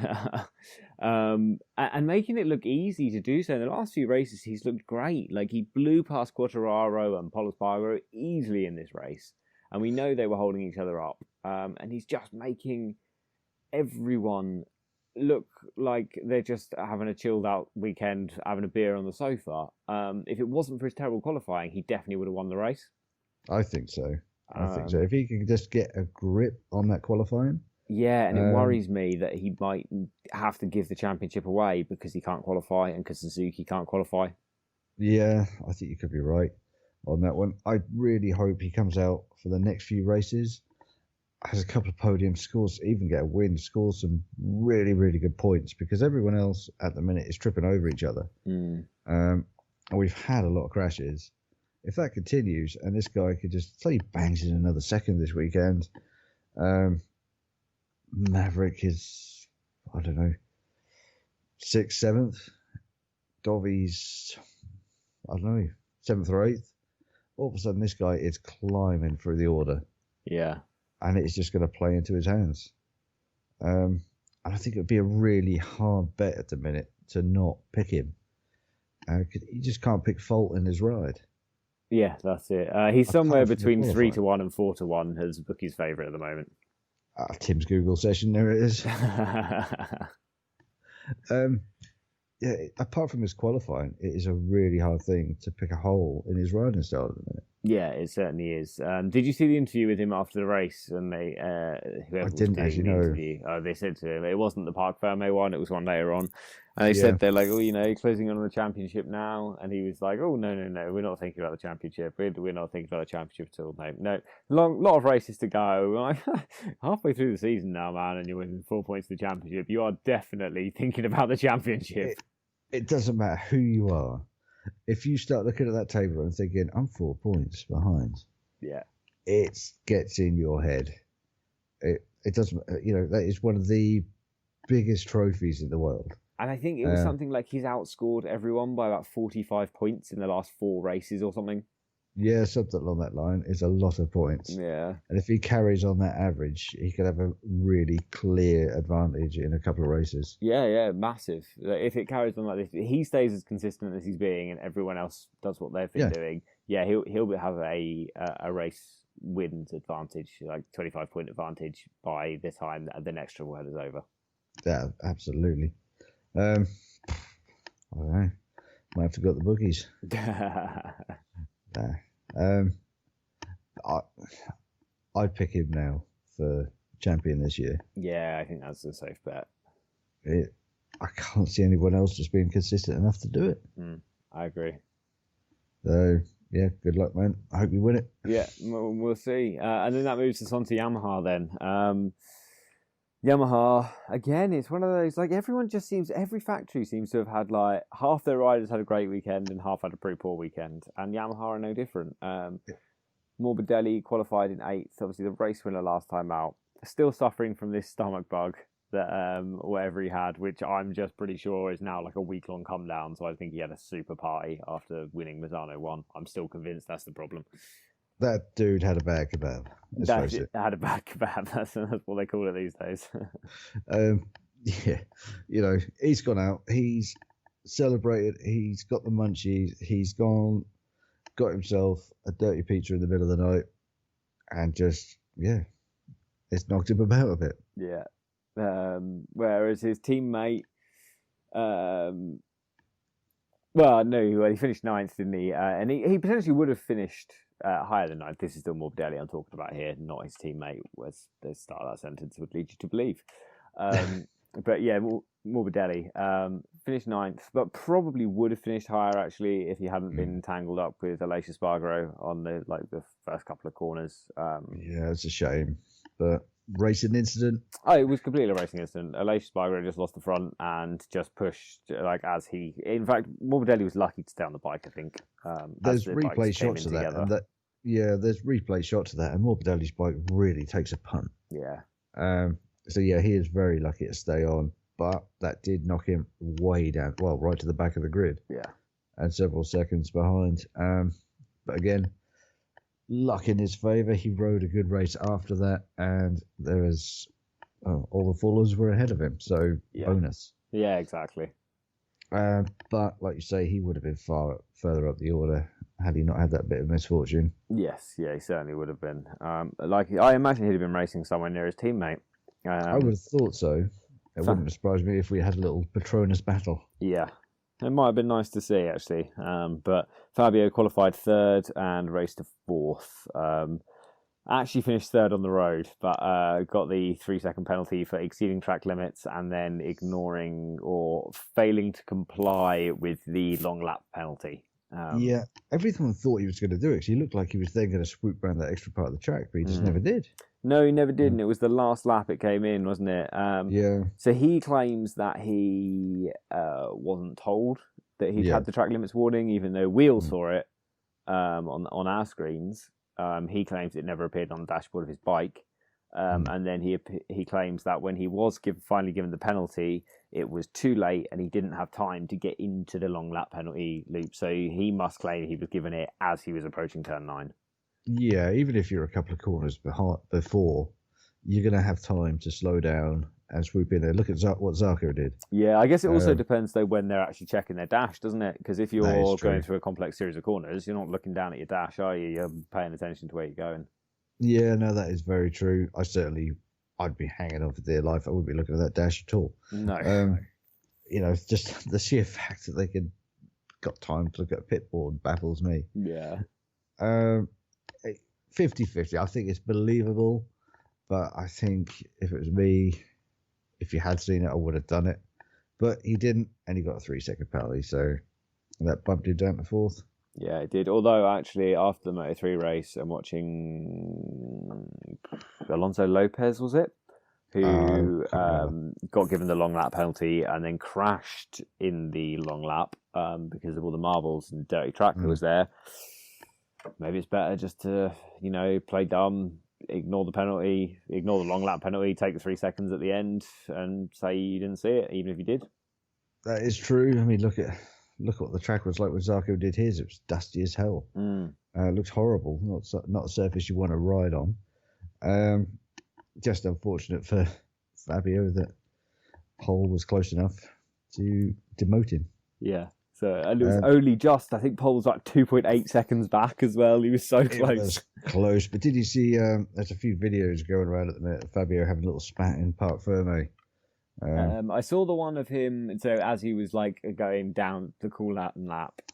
And making it look easy to do so. In the last few races, he's looked great. Like, he blew past Quartararo and Pol Espargaro easily in this race. And we know they were holding each other up. And he's just making everyone look like they're just having a chilled out weekend, having a beer on the sofa. If it wasn't for his terrible qualifying, he definitely would have won the race. I think so. If he can just get a grip on that qualifying. Yeah, and it worries me that he might have to give the championship away because he can't qualify and because Suzuki can't qualify. Yeah, I think you could be right on that one. I really hope he comes out for the next few races, has a couple of podiums, scores, even get a win, scores some really, really good points, because everyone else at the minute is tripping over each other. And we've had a lot of crashes. If that continues and this guy could just say he bangs in another second this weekend, Maverick is, I don't know, 6th, 7th. Dovi's, I don't know, 7th or 8th. All of a sudden, this guy is climbing through the order. Yeah. And it's just going to play into his hands. And I think it would be a really hard bet at the minute to not pick him. You just can't pick fault in his ride. Yeah, that's it. He's somewhere between 3-1 and 4-1 as bookie's favourite at the moment. Tim's Google session, there it is. Yeah, apart from his qualifying, it is a really hard thing to pick a hole in his riding style at the minute. Yeah, it certainly is. Did you see the interview with him after the race? And they, whoever was doing the interview, they said to him, it wasn't the Parc Fermé one, it was one later on. And they said, they're like, oh, you know, closing on the championship now. And he was like, oh, no, we're not thinking about the championship. We're not thinking about the championship at all. No. Lot of races to go. Halfway through the season now, man, and you're winning 4 points to the championship. You are definitely thinking about the championship. It doesn't matter who you are. If you start looking at that table and thinking, I'm 4 points behind. Yeah. It gets in your head. It doesn't, that is one of the biggest trophies in the world. And I think it was something like he's outscored everyone by about 45 points in the last 4 races or something. Yeah, something along that line. Is a lot of points. Yeah. And if he carries on that average, he could have a really clear advantage in a couple of races. Yeah, massive. If it carries on like this, he stays as consistent as he's being and everyone else does what they've been doing. Yeah, he'll have a race wins advantage, like 25-point advantage by the time that the next triple header is over. Yeah, absolutely. I don't know. Might have to go to the bookies. I'd pick him now for champion this year. Yeah, I think that's a safe bet. I can't see anyone else just being consistent enough to do it. I agree. So yeah, good luck, man. I hope you win it. Yeah, we'll see. And then that moves us on to Yamaha then. Yamaha, again, it's one of those, like, every factory seems to have had, like, half their riders had a great weekend and half had a pretty poor weekend. And Yamaha are no different. Morbidelli qualified in 8th, obviously the race winner last time out. Still suffering from this stomach bug that whatever he had, which I'm just pretty sure is now like a week-long come down. So I think he had a super party after winning Misano 1. I'm still convinced that's the problem. That dude had a bad kebab. Had a bad kebab. That's what they call it these days. Yeah, he's gone out. He's celebrated. He's got the munchies. He's got himself a dirty pizza in the middle of the night, and just it's knocked him about a bit. Yeah. Whereas his teammate, he finished 9th, didn't he? And he potentially would have finished higher than 9th. This is still Morbidelli I'm talking about here, not his teammate, as the start of that sentence would lead you to believe. But yeah, Morbidelli finished 9th, but probably would have finished higher actually if he hadn't been tangled up with Alex Marquez on the first couple of corners. Yeah, it's a shame, but racing incident. Oh, it was completely a racing incident. Alex Marquez just lost the front and just pushed in fact, Morbidelli was lucky to stay on the bike, I think. There's replay shots of that, there's replay shots of that, and Morbidelli's bike really takes a punt. Yeah. So yeah, he is very lucky to stay on, but that did knock him way down, right to the back of the grid. Yeah. And several seconds behind. But again, luck in his favour. He rode a good race after that, and there was all the followers were ahead of him, so bonus. Yeah, exactly. But like you say, he would have been far further up the order had he not had that bit of misfortune. Yes, yeah, he certainly would have been. I imagine he'd have been racing somewhere near his teammate. I would have thought so. It wouldn't have surprised me if we had a little Patronus battle. Yeah, it might have been nice to see actually. But Fabio qualified 3rd and raced to 4th. Actually finished 3rd on the road, but got the 3-second penalty for exceeding track limits and then ignoring or failing to comply with the long lap penalty. Everyone thought he was going to do it. He looked like he was then going to swoop around that extra part of the track, but he just never did. No, he never did, and it was the last lap it came in, wasn't it? So he claims that he wasn't told that he'd had the track limits warning, even though we all saw it on our screens. He claims it never appeared on the dashboard of his bike. And then he claims that when he was finally given the penalty, it was too late and he didn't have time to get into the long lap penalty loop. So he must claim he was given it as he was approaching turn 9. Yeah, even if you're a couple of corners before, you're going to have time to slow down and swoop in there. Look at what Zarco did. Yeah, I guess it also depends, though, when they're actually checking their dash, doesn't it? Because if you're going through a complex series of corners, you're not looking down at your dash, are you? You're paying attention to where you're going. Yeah, no, that is very true. I'd be hanging on for dear life. I wouldn't be looking at that dash at all. No. Just the sheer fact that they got time to look at a pit board baffles me. Yeah. 50-50. I think it's believable, but I think if it was me, if you had seen it, I would have done it. But he didn't, and he got a 3-second penalty, so that bumped him down to 4th. Yeah, it did. Although, actually, after the Moto3 race, I'm watching Alonso Lopez, was it? Who got given the long lap penalty and then crashed in the long lap because of all the marbles and dirty track that was there. Maybe it's better just to, play dumb, ignore the penalty, ignore the long lap penalty, take the 3 seconds at the end and say you didn't see it, even if you did. That is true. I mean, look at what the track was like when Zarco did his. It was dusty as hell. It looked horrible. Not a surface you want to ride on. Just unfortunate for Fabio that Pole was close enough to demote him. Yeah. So, and it was only just, I think Pole was like 2.8 seconds back as well. He was so close. It was close. But did you see, there's a few videos going around at the minute of Fabio having a little spat in Parc Ferme. I saw the one of him, so as he was like going down the cool lap,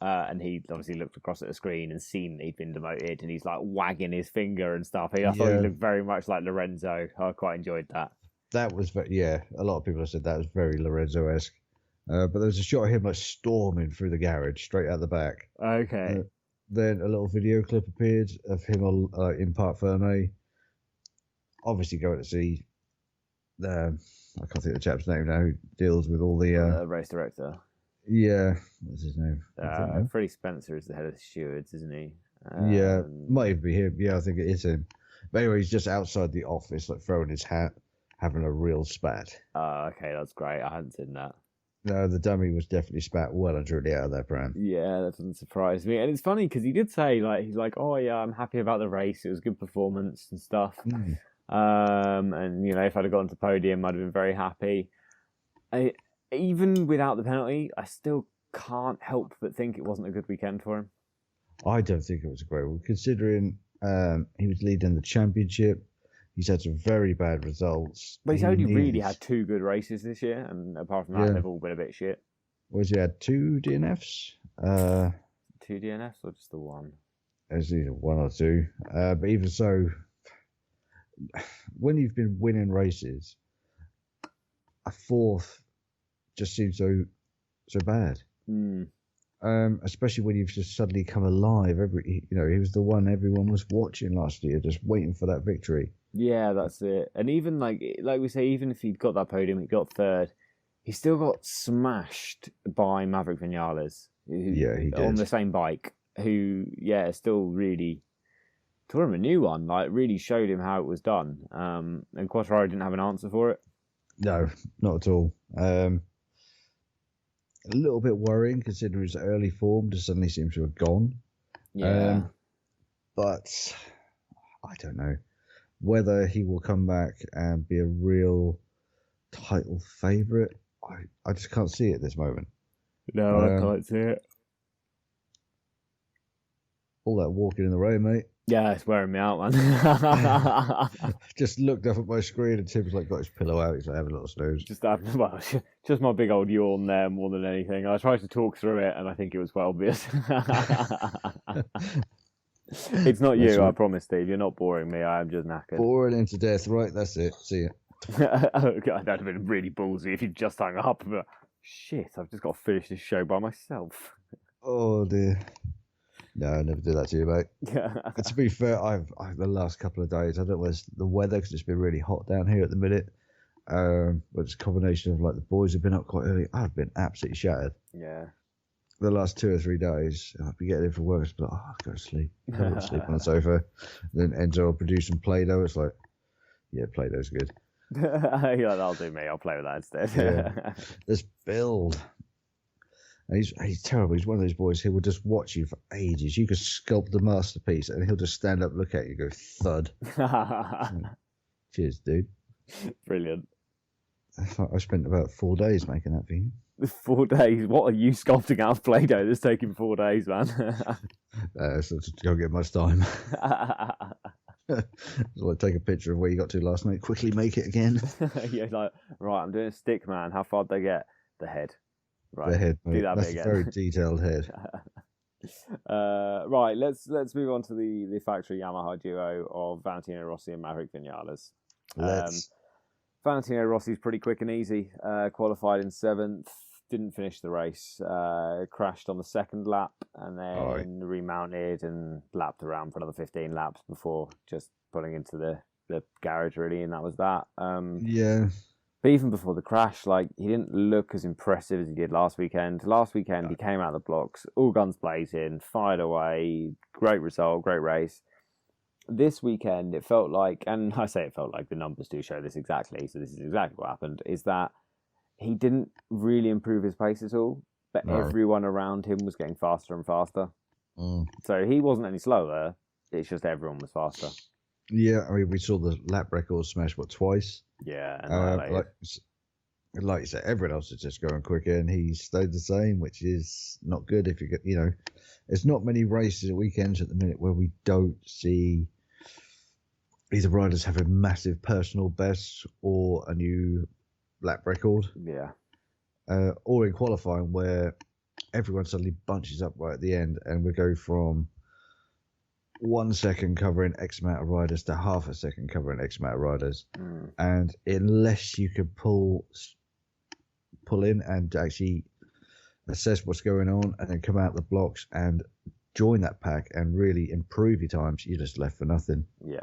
and he obviously looked across at the screen and seen that he'd been demoted, and he's like wagging his finger and stuff. I thought he looked very much like Lorenzo. I quite enjoyed that. That was a lot of people have said that was very Lorenzo-esque. But there was a shot of him like storming through the garage straight out the back. Okay. Then a little video clip appeared of him in Parc Fermé, obviously going to see I can't think of the chap's name now, who deals with all the race director. Yeah, what's his name? Freddie Spencer is the head of the stewards, isn't he? Yeah, might even be him. Yeah, I think it is him. But anyway, he's just outside the office, like throwing his hat, having a real spat. Okay, that's great. I hadn't seen that. No, the dummy was definitely spat well and truly out of that pram. Yeah, that doesn't surprise me. And it's funny because he did say, like, he's like, oh yeah, I'm happy about the race. It was a good performance and stuff. And you know, if I'd have gotten to podium, I'd have been very happy. Even without the penalty, I still can't help but think it wasn't a good weekend for him. I don't think it was a great one, considering he was leading the championship. He's had some very bad results. But he's only really had 2 good races this year, and apart from that, they've all been a bit shit. Was he had 2 DNFs? 2 DNFs or just the 1? It was either 1 or 2. But even so, when you've been winning races, a 4th just seems so bad. Especially when you've just suddenly come alive. He was the one everyone was watching last year, just waiting for that victory. Yeah, that's it. And even like we say, even if he'd got that podium, he got 3rd, he still got smashed by Maverick Vinales. He did. On the same bike, who, still really taught him a new one, like really showed him how it was done. And Quartararo didn't have an answer for it. No, not at all. A little bit worrying considering his early form just suddenly seems to have gone. Yeah. But I don't know whether he will come back and be a real title favourite. I just can't see it at this moment. No, I can't see it. All that walking in the rain, mate. Yeah, it's wearing me out, man. Just looked up at my screen and Tim's like got his pillow out. He's like having a little snooze. Just my big old yawn there more than anything. I tried to talk through it and I think it was well obvious. It's not you, I promise, Steve. You're not boring me. I am just knackered. Boring him to death. Right, that's it. See ya. Okay, that'd have been really ballsy if you just hung up. But shit, I've just got to finish this show by myself. Oh dear. No, I never do that to you, mate. To be fair, I've the last couple of days, I don't know whether it's the weather because it's been really hot down here at the minute. But it's a combination of like the boys have been up quite early. I've been absolutely shattered. Yeah. The last 2 or 3 days, I'd be getting in for work. It's like, I'll go to sleep. I'll go to sleep on the sofa. Then Enzo will produce some Play-Doh. It's like, yeah, Play-Doh's good. Yeah, that'll do me. I'll play with that instead. Yeah. This build. He's terrible. He's one of those boys who will just watch you for ages. You could sculpt a masterpiece and he'll just stand up, look at you, go thud. Cheers, dude. Brilliant. I spent about 4 days making that for you. 4 days? What are you sculpting out of Play-Doh? That's taking 4 days, man. So don't get much time. So take a picture of where you got to last night. Quickly make it again. Yeah, like, right, I'm doing a stick, man. How far did they get? The head. Right. The head, mate. Do that That's bit again. A very detailed head. Right, let's move on to the factory Yamaha duo of Valentino Rossi and Maverick Vinales. Valentino Rossi's pretty quick and easy. Qualified in 7th, didn't finish the race. Crashed on the 2nd lap and then remounted and lapped around for another 15 laps before just pulling into the garage, really, and that was that. Yeah. But even before the crash, like, he didn't look as impressive as he did last weekend. Last weekend, he came out of the blocks, all guns blazing, fired away, great result, great race. This weekend, it felt like, and I say it felt like, the numbers do show this exactly, so this is exactly what happened, is that he didn't really improve his pace at all, but everyone around him was getting faster and faster. So he wasn't any slower, it's just everyone was faster. Yeah, I mean, we saw the lap record smash, twice? Yeah. Like you said, everyone else is just going quicker, and he stayed the same, which is not good. If you get, there's not many races at weekends at the minute where we don't see either riders having massive personal bests or a new lap record. Yeah. Or in qualifying where everyone suddenly bunches up right at the end, and we go from 1 second covering X amount of riders to half a second covering X amount of riders. And unless you could pull in and actually assess what's going on and then come out the blocks and join that pack and really improve your times, you're just left for nothing. Yeah.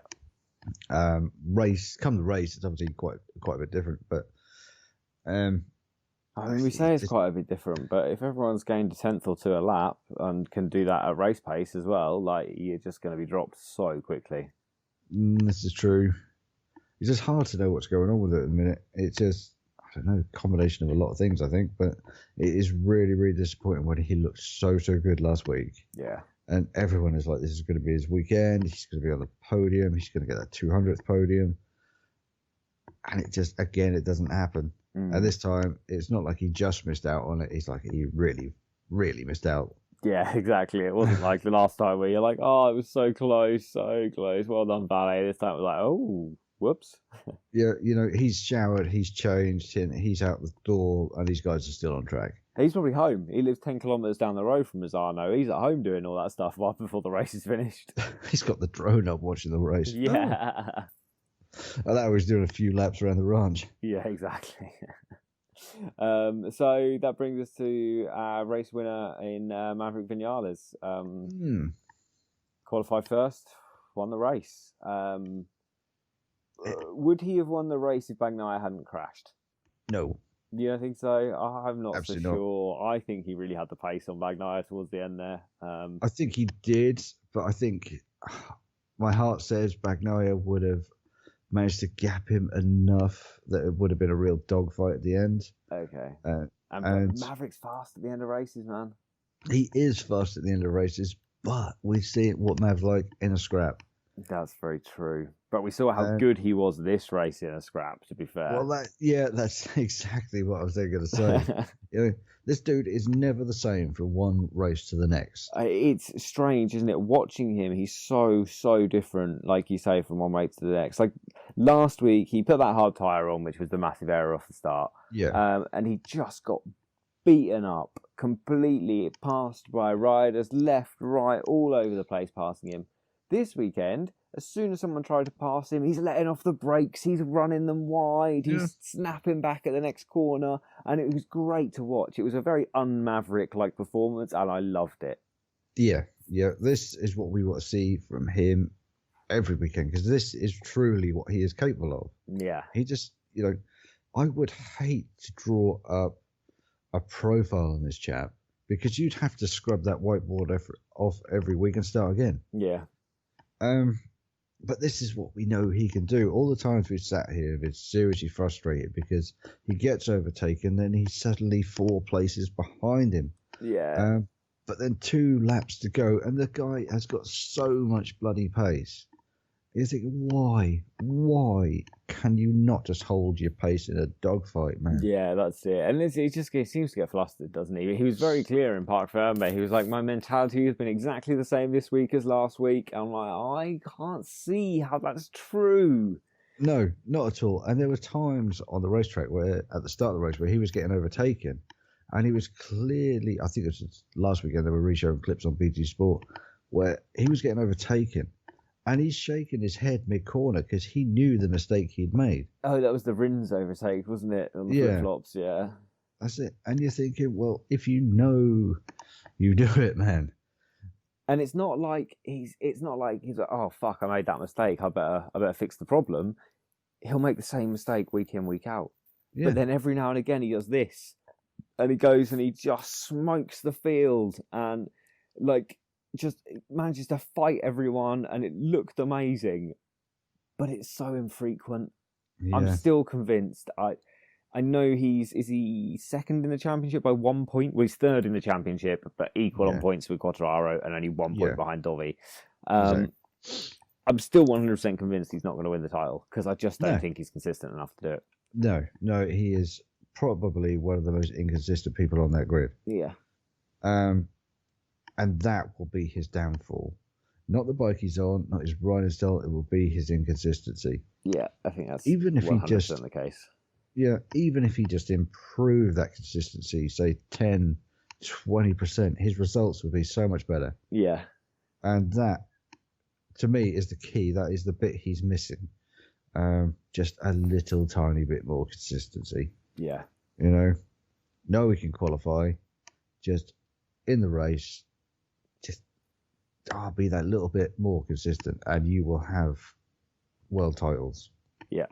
The race, it's obviously quite a bit different, but I mean, we say it's quite a bit different, but if everyone's gained a tenth or two a lap and can do that at race pace as well, like, you're just going to be dropped so quickly. This is true. It's just hard to know what's going on with it at the minute. It's just, I don't know, a combination of a lot of things, I think, but it is really, really disappointing when he looked so good last week. Yeah. And everyone is like, this is going to be his weekend. He's going to be on the podium. He's going to get that 200th podium. And it just, again, it doesn't happen. And this time, it's not like he just missed out on it. It's like he really, really missed out. Yeah, exactly. It wasn't like the last time where you're like, oh, it was so close, so close. Well done, Valet. This time it was like, oh, whoops. Yeah, he's showered, he's changed, he's out the door, and these guys are still on track. He's probably home. He lives 10 kilometres down the road from Misano. He's at home doing all that stuff right before the race is finished. He's got the drone up watching the race. Yeah. I thought he was doing a few laps around the ranch. Yeah, exactly. So that brings us to our race winner in Maverick Vinales. Qualified first, won the race. Would he have won the race if Bagnaia hadn't crashed? No. You don't think so? I'm not Absolutely so sure. I think he really had the pace on Bagnaia towards the end there. I think he did, but I think my heart says Bagnaia would have managed to gap him enough that it would have been a real dogfight at the end. Okay. And Maverick's fast at the end of races, man. He is fast at the end of races, but we see what Mav's like in a scrap. That's very true. But we saw how good he was this race in a scrap, to be fair. Well, that's exactly what I was going to say. This dude is never the same from one race to the next. It's strange, isn't it? Watching him, he's so different, like you say, from one race to the next. Like last week, he put that hard tyre on, which was the massive error off the start. Yeah. And he just got beaten up completely, passed by riders, left, right, all over the place, passing him. This weekend, as soon as someone tried to pass him, he's letting off the brakes, he's running them wide, he's snapping back at the next corner, and it was great to watch. It was a very un-Maverick-like performance, and I loved it. Yeah, this is what we want to see from him every weekend, because this is truly what he is capable of. Yeah. He just, I would hate to draw up a profile on this chap, because you'd have to scrub that whiteboard off every week and start again. Yeah. But this is what we know he can do. All the times we've sat here, we're seriously frustrated because he gets overtaken, then he's suddenly 4 places behind him. Yeah. But then 2 laps to go, and the guy has got so much bloody pace. You think, why can you not just hold your pace in a dogfight, man? Yeah, that's it. And he seems to get flustered, doesn't he? He was very clear in Parc Fermé. He was like, my mentality has been exactly the same this week as last week. I'm like, I can't see how that's true. No, not at all. And there were times on the racetrack where, at the start of the race, where he was getting overtaken, and he was clearly, I think it was last weekend, they were re-showing clips on BT Sport, where he was getting overtaken. And he's shaking his head mid-corner because he knew the mistake he'd made. Oh, that was the Rins overtake, wasn't it? On the flip-flops, yeah. That's it. And you're thinking, well, if you know, you do it, man. And it's not like he's like, oh, fuck, I made that mistake. I better fix the problem. He'll make the same mistake week in, week out. Yeah. But then every now and again he does this. And he goes and he just smokes the field and, like, just manages to fight everyone, and it looked amazing, but it's so infrequent. Yeah. I'm still convinced. I know is he second in the championship by 1 point? Well, he's third in the championship, but equal on points with Quartararo and only 1 point behind Dovi. Exactly. I'm still 100% convinced he's not going to win the title because I just don't think he's consistent enough to do it. No, he is probably one of the most inconsistent people on that grid. Yeah. And that will be his downfall. Not the bike he's on, not his riding style, it will be his inconsistency. Yeah, I think that's even if 100% he just the case. Yeah, even if he just improved that consistency, say 10, 20%, his results would be so much better. Yeah. And that, to me, is the key. That is the bit he's missing. Just a little tiny bit more consistency. Yeah. No, he can qualify. Just in the race, just be that little bit more consistent, and you will have world titles. Yeah,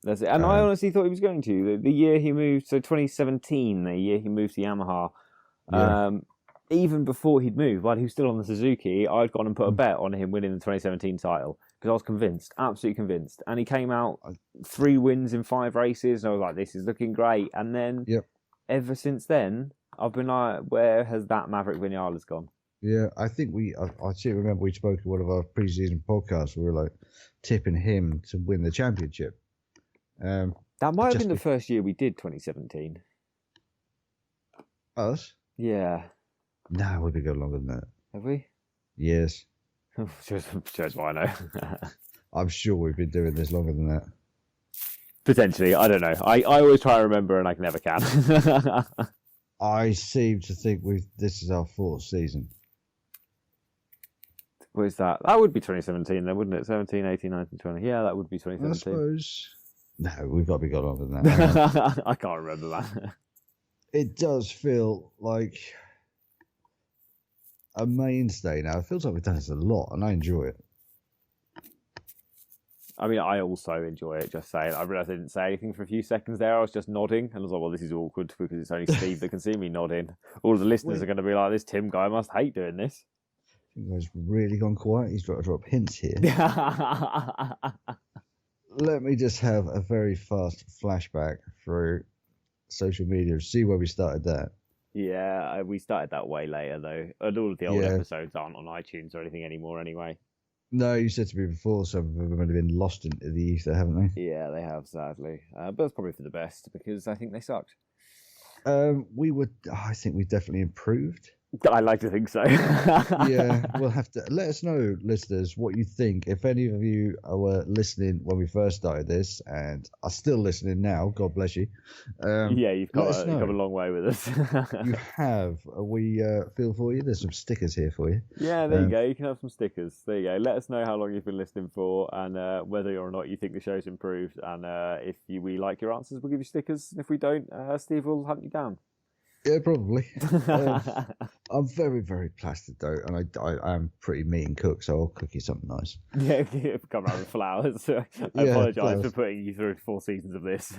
that's it. And I honestly thought he was going to. The year he moved, so 2017, the year he moved to Yamaha, even before he'd moved, while he was still on the Suzuki, I'd gone and put a bet on him winning the 2017 title because I was convinced, absolutely convinced. And he came out 3 wins in 5 races, and I was like, this is looking great. And then ever since then, I've been like, where has that Maverick Vinales gone? Yeah, I think I still remember we spoke in one of our pre-season podcasts. We were like tipping him to win the championship. That might have been the first year we did 2017. Us? Yeah. No, we've been going longer than that. Have we? Yes. Shows what I know. I'm sure we've been doing this longer than that. Potentially, I don't know. I always try to remember and I never can. I seem to think this is our 4th season. What is that? That would be 2017 then, wouldn't it? 17, 18, 19, 20. Yeah, that would be 2017. I suppose. No, we've got to be going longer than that. I can't remember that. It does feel like a mainstay now. It feels like we've done this a lot, and I enjoy it. I mean, I also enjoy it, just saying. I realised I didn't say anything for a few seconds there. I was just nodding. And I was like, well, this is awkward because it's only Steve that can see me nodding. All of the listeners are going to be like, this Tim guy must hate doing this. You guys really gone quiet. He's got to drop hints here. Let me just have a very fast flashback through social media to see where we started that. Yeah, we started that way later, though. And all of the old episodes aren't on iTunes or anything anymore anyway. No, you said to me before, some of them have been lost into the ether, haven't they? Yeah, they have, sadly. But that's probably for the best, because I think they sucked. I think we've definitely improved. I like to think so. Yeah, we'll have to let us know, listeners, what you think. If any of you were listening when we first started this and are still listening now, God bless you. Yeah, you've come a long way with us. You have. We feel for you. There's some stickers here for you. Yeah, there you go. You can have some stickers. There you go. Let us know how long you've been listening for and whether or not you think the show's improved. And if we like your answers, we'll give you stickers. And if we don't, Steve will hunt you down. Yeah, probably. I'm very, very plastered though, and I am pretty mean cook, so I'll cook you something nice. Yeah, come around with flowers. I apologise for putting you through 4 seasons of this.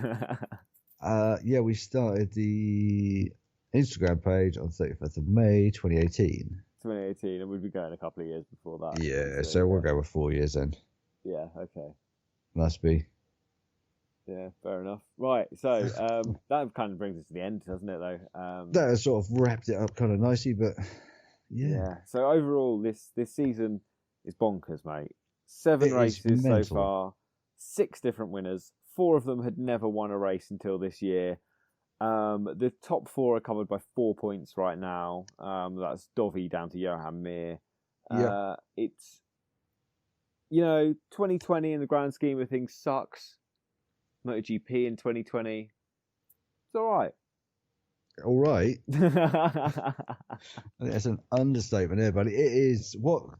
Yeah, we started the Instagram page on 31st of May 2018. 2018, and we'd be going a couple of years before that. Yeah, so we'll go with 4 years then. Yeah, okay. Must be. Yeah, fair enough. Right, so that kind of brings us to the end, doesn't it, though? That has sort of wrapped it up kind of nicely, but yeah. So overall, this season is bonkers, mate. 7 races so far, 6 different winners. 4 of them had never won a race until this year. The top 4 are covered by 4 points right now. That's Dovi down to Johan Mir. It's, 2020 in the grand scheme of things sucks. MotoGP in 2020. It's all right. All right. That's an understatement there, buddy. It is what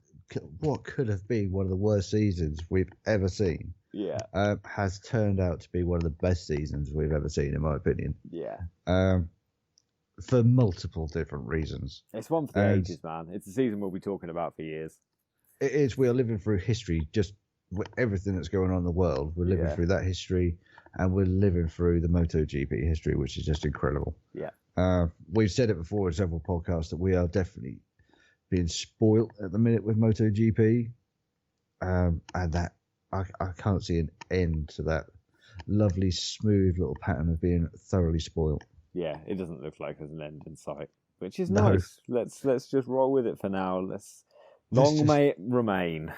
could have been one of the worst seasons we've ever seen. Yeah. Has turned out to be one of the best seasons we've ever seen, in my opinion. Yeah. For multiple different reasons. It's one for the ages, man. It's a season we'll be talking about for years. It is. We are living through history, just with everything that's going on in the world. We're living through that history, and we're living through the MotoGP history, which is just incredible. Yeah. We've said it before in several podcasts that we are definitely being spoilt at the minute with MotoGP, and that I can't see an end to that lovely, smooth little pattern of being thoroughly spoilt. Yeah, it doesn't look like there's an end in sight, which is nice. Let's just roll with it for now. May it remain.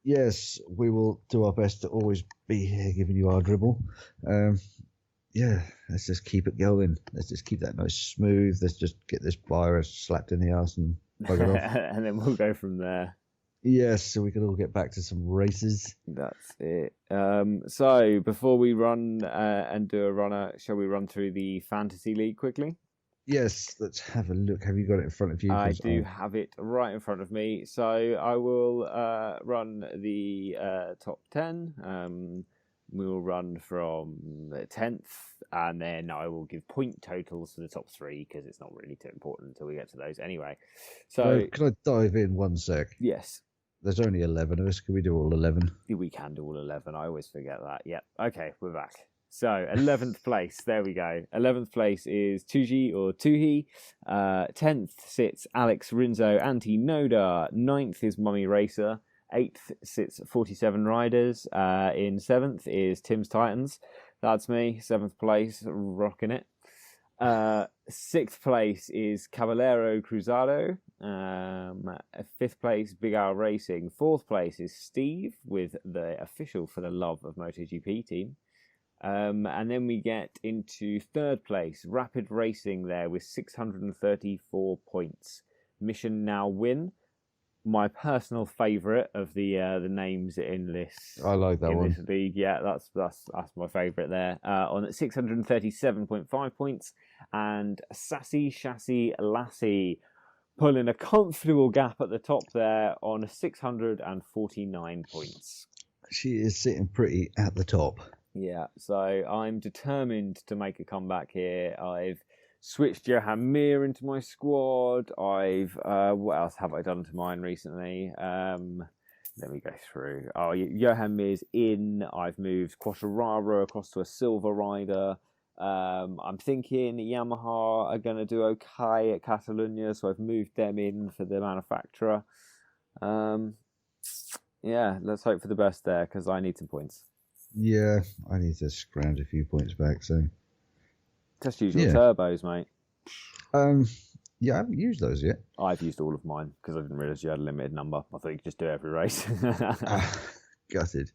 Yes, we will do our best to always be here giving you our dribble. Let's just keep it going. Let's just keep that nice smooth. Let's just get this virus slapped in the ass and bugger off. And then we'll go from there. Yes, so we can all get back to some races. That's it. So before we run and do a runner, shall we run through the Fantasy League quickly? Yes, let's have a look. Have you got it in front of you? I do have it right in front of me. So I will run the top 10. We will run from the 10th, and then I will give point totals for the top 3 because it's not really too important until we get to those anyway. So, can I dive in 1 sec? Yes. There's only 11 of us. Can we do all 11? We can do all 11. I always forget that. Yep. Okay, we're back. So, 11th place. There we go. 11th place is Tuji or Tuhi. 10th sits Alex Rinzo Anti-Noda. 9th is Mummy Racer. 8th sits 47 Riders. In 7th is Tim's Titans. That's me. 7th place, rocking it. 6th place is Caballero Cruzado. 5th place, Big Al Racing. 4th place is Steve with the official For the Love of MotoGP team. And then we get into 3rd place, Rapid Racing there with 634 points. Mission Now Win. My personal favourite of the names in this. I like that one. This league, yeah, that's my favourite there. On 637.5 points, and Sassy Chassis Lassie pulling a comfortable gap at the top there on 649 points. She is sitting pretty at the top. Yeah, so I'm determined to make a comeback here. I've switched Johan Mir into my squad. What else have I done to mine recently? Let me go through. Oh, Johan Mir's in. I've moved Quattararo across to a Silver Rider. I'm thinking Yamaha are going to do okay at Catalunya, so I've moved them in for the manufacturer. Yeah, let's hope for the best there, because I need some points. Yeah, I need to scrounge a few points back, so... Just use your turbos, mate. Yeah, I haven't used those yet. I've used all of mine because I didn't realise you had a limited number. I thought you could just do every race. Gutted.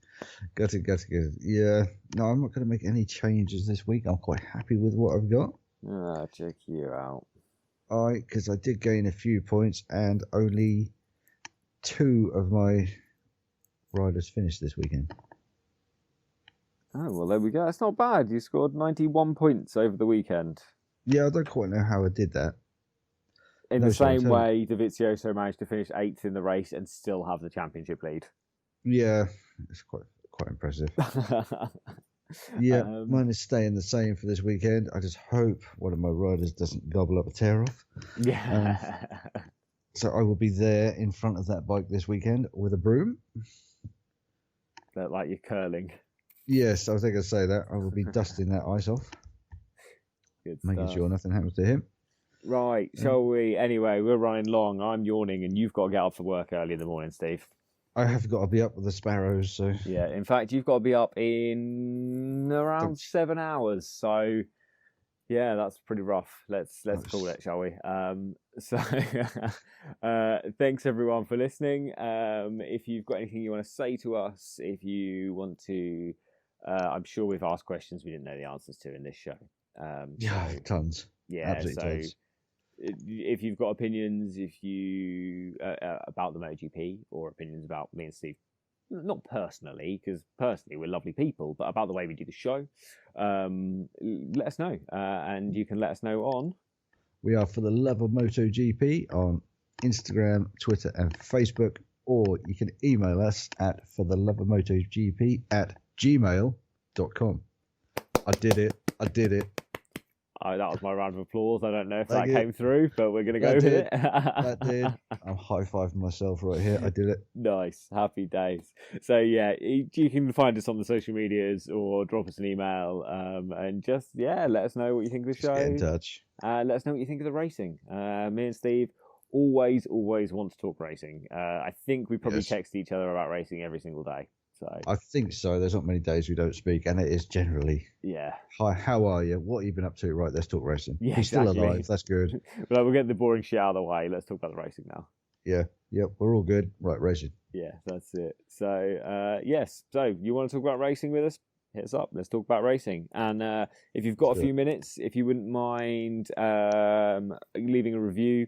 Yeah, no, I'm not going to make any changes this week. I'm quite happy with what I've got. Check you out. Because I did gain a few points and only 2 of my riders finished this weekend. Oh, well, there we go. That's not bad. You scored 91 points over the weekend. Yeah, I don't quite know how I did that. In the same way, Dovizioso managed to finish 8th in the race and still have the championship lead. Yeah, it's quite impressive. Yeah, mine is staying the same for this weekend. I just hope one of my riders doesn't gobble up a tear off. Yeah. So I will be there in front of that bike this weekend with a broom. Like you're curling. Yes, I was going to say that. I will be dusting that ice off. Good making stuff. sure nothing happens to him. Right, shall we? Anyway, we're running long. I'm yawning and you've got to get up for work early in the morning, Steve. I have got to be up with the sparrows, so... Yeah, in fact, you've got to be up in around 7 hours, so... Yeah, that's pretty rough. Let's call it, shall we? Thanks everyone for listening. If you've got anything you want to say to us, if you want to, I'm sure we've asked questions we didn't know the answers to in this show. Tons. Yeah, absolutely tons. If you've got opinions, about the MotoGP or opinions about me and Steve, not personally, because personally we're lovely people, but about the way we do the show, let us know. And you can let us know on... We are For the Love of MotoGP on Instagram, Twitter and Facebook, or you can email us at fortheloveofmotogp@gmail.com. I did it. That was my round of applause. I don't know if that came through, but we're going to go with it. That did. I'm high-fiving myself right here. I did it. Nice. Happy days. So, yeah, you can find us on the social medias or drop us an email and just, let us know what you think of the show. Get in touch. Let us know what you think of the racing. Me and Steve always want to talk racing. I think we probably text each other about racing every single day. So I think so. There's not many days we don't speak, and it is generally, hi, how are you? What have you been up to? Right, let's talk racing. Yeah, He's still alive. That's good. Well, we'll get the boring shit out of the way. Let's talk about the racing now. Yeah, yep, we're all good. Right, racing. Yeah, that's it. So, yes. So, you want to talk about racing with us? Hit us up. Let's talk about racing. And if you've got a few minutes, if you wouldn't mind leaving a review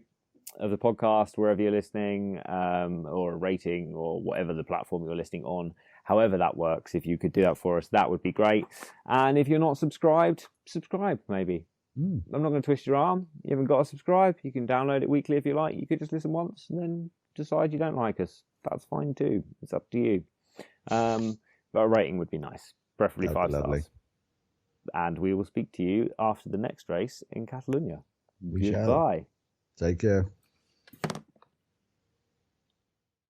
of the podcast wherever you're listening, or a rating, or whatever the platform you're listening on, however that works, if you could do that for us, that would be great. And if you're not subscribed, subscribe maybe. I'm not going to twist your arm. You haven't got to subscribe. You can download it weekly if you like. You could just listen once and then decide you don't like us. That's fine too. It's up to you. But a rating would be nice. preferably That'd 5 be lovely. stars. And we will speak to you after the next race in Catalonia. We shall. Goodbye. Take care.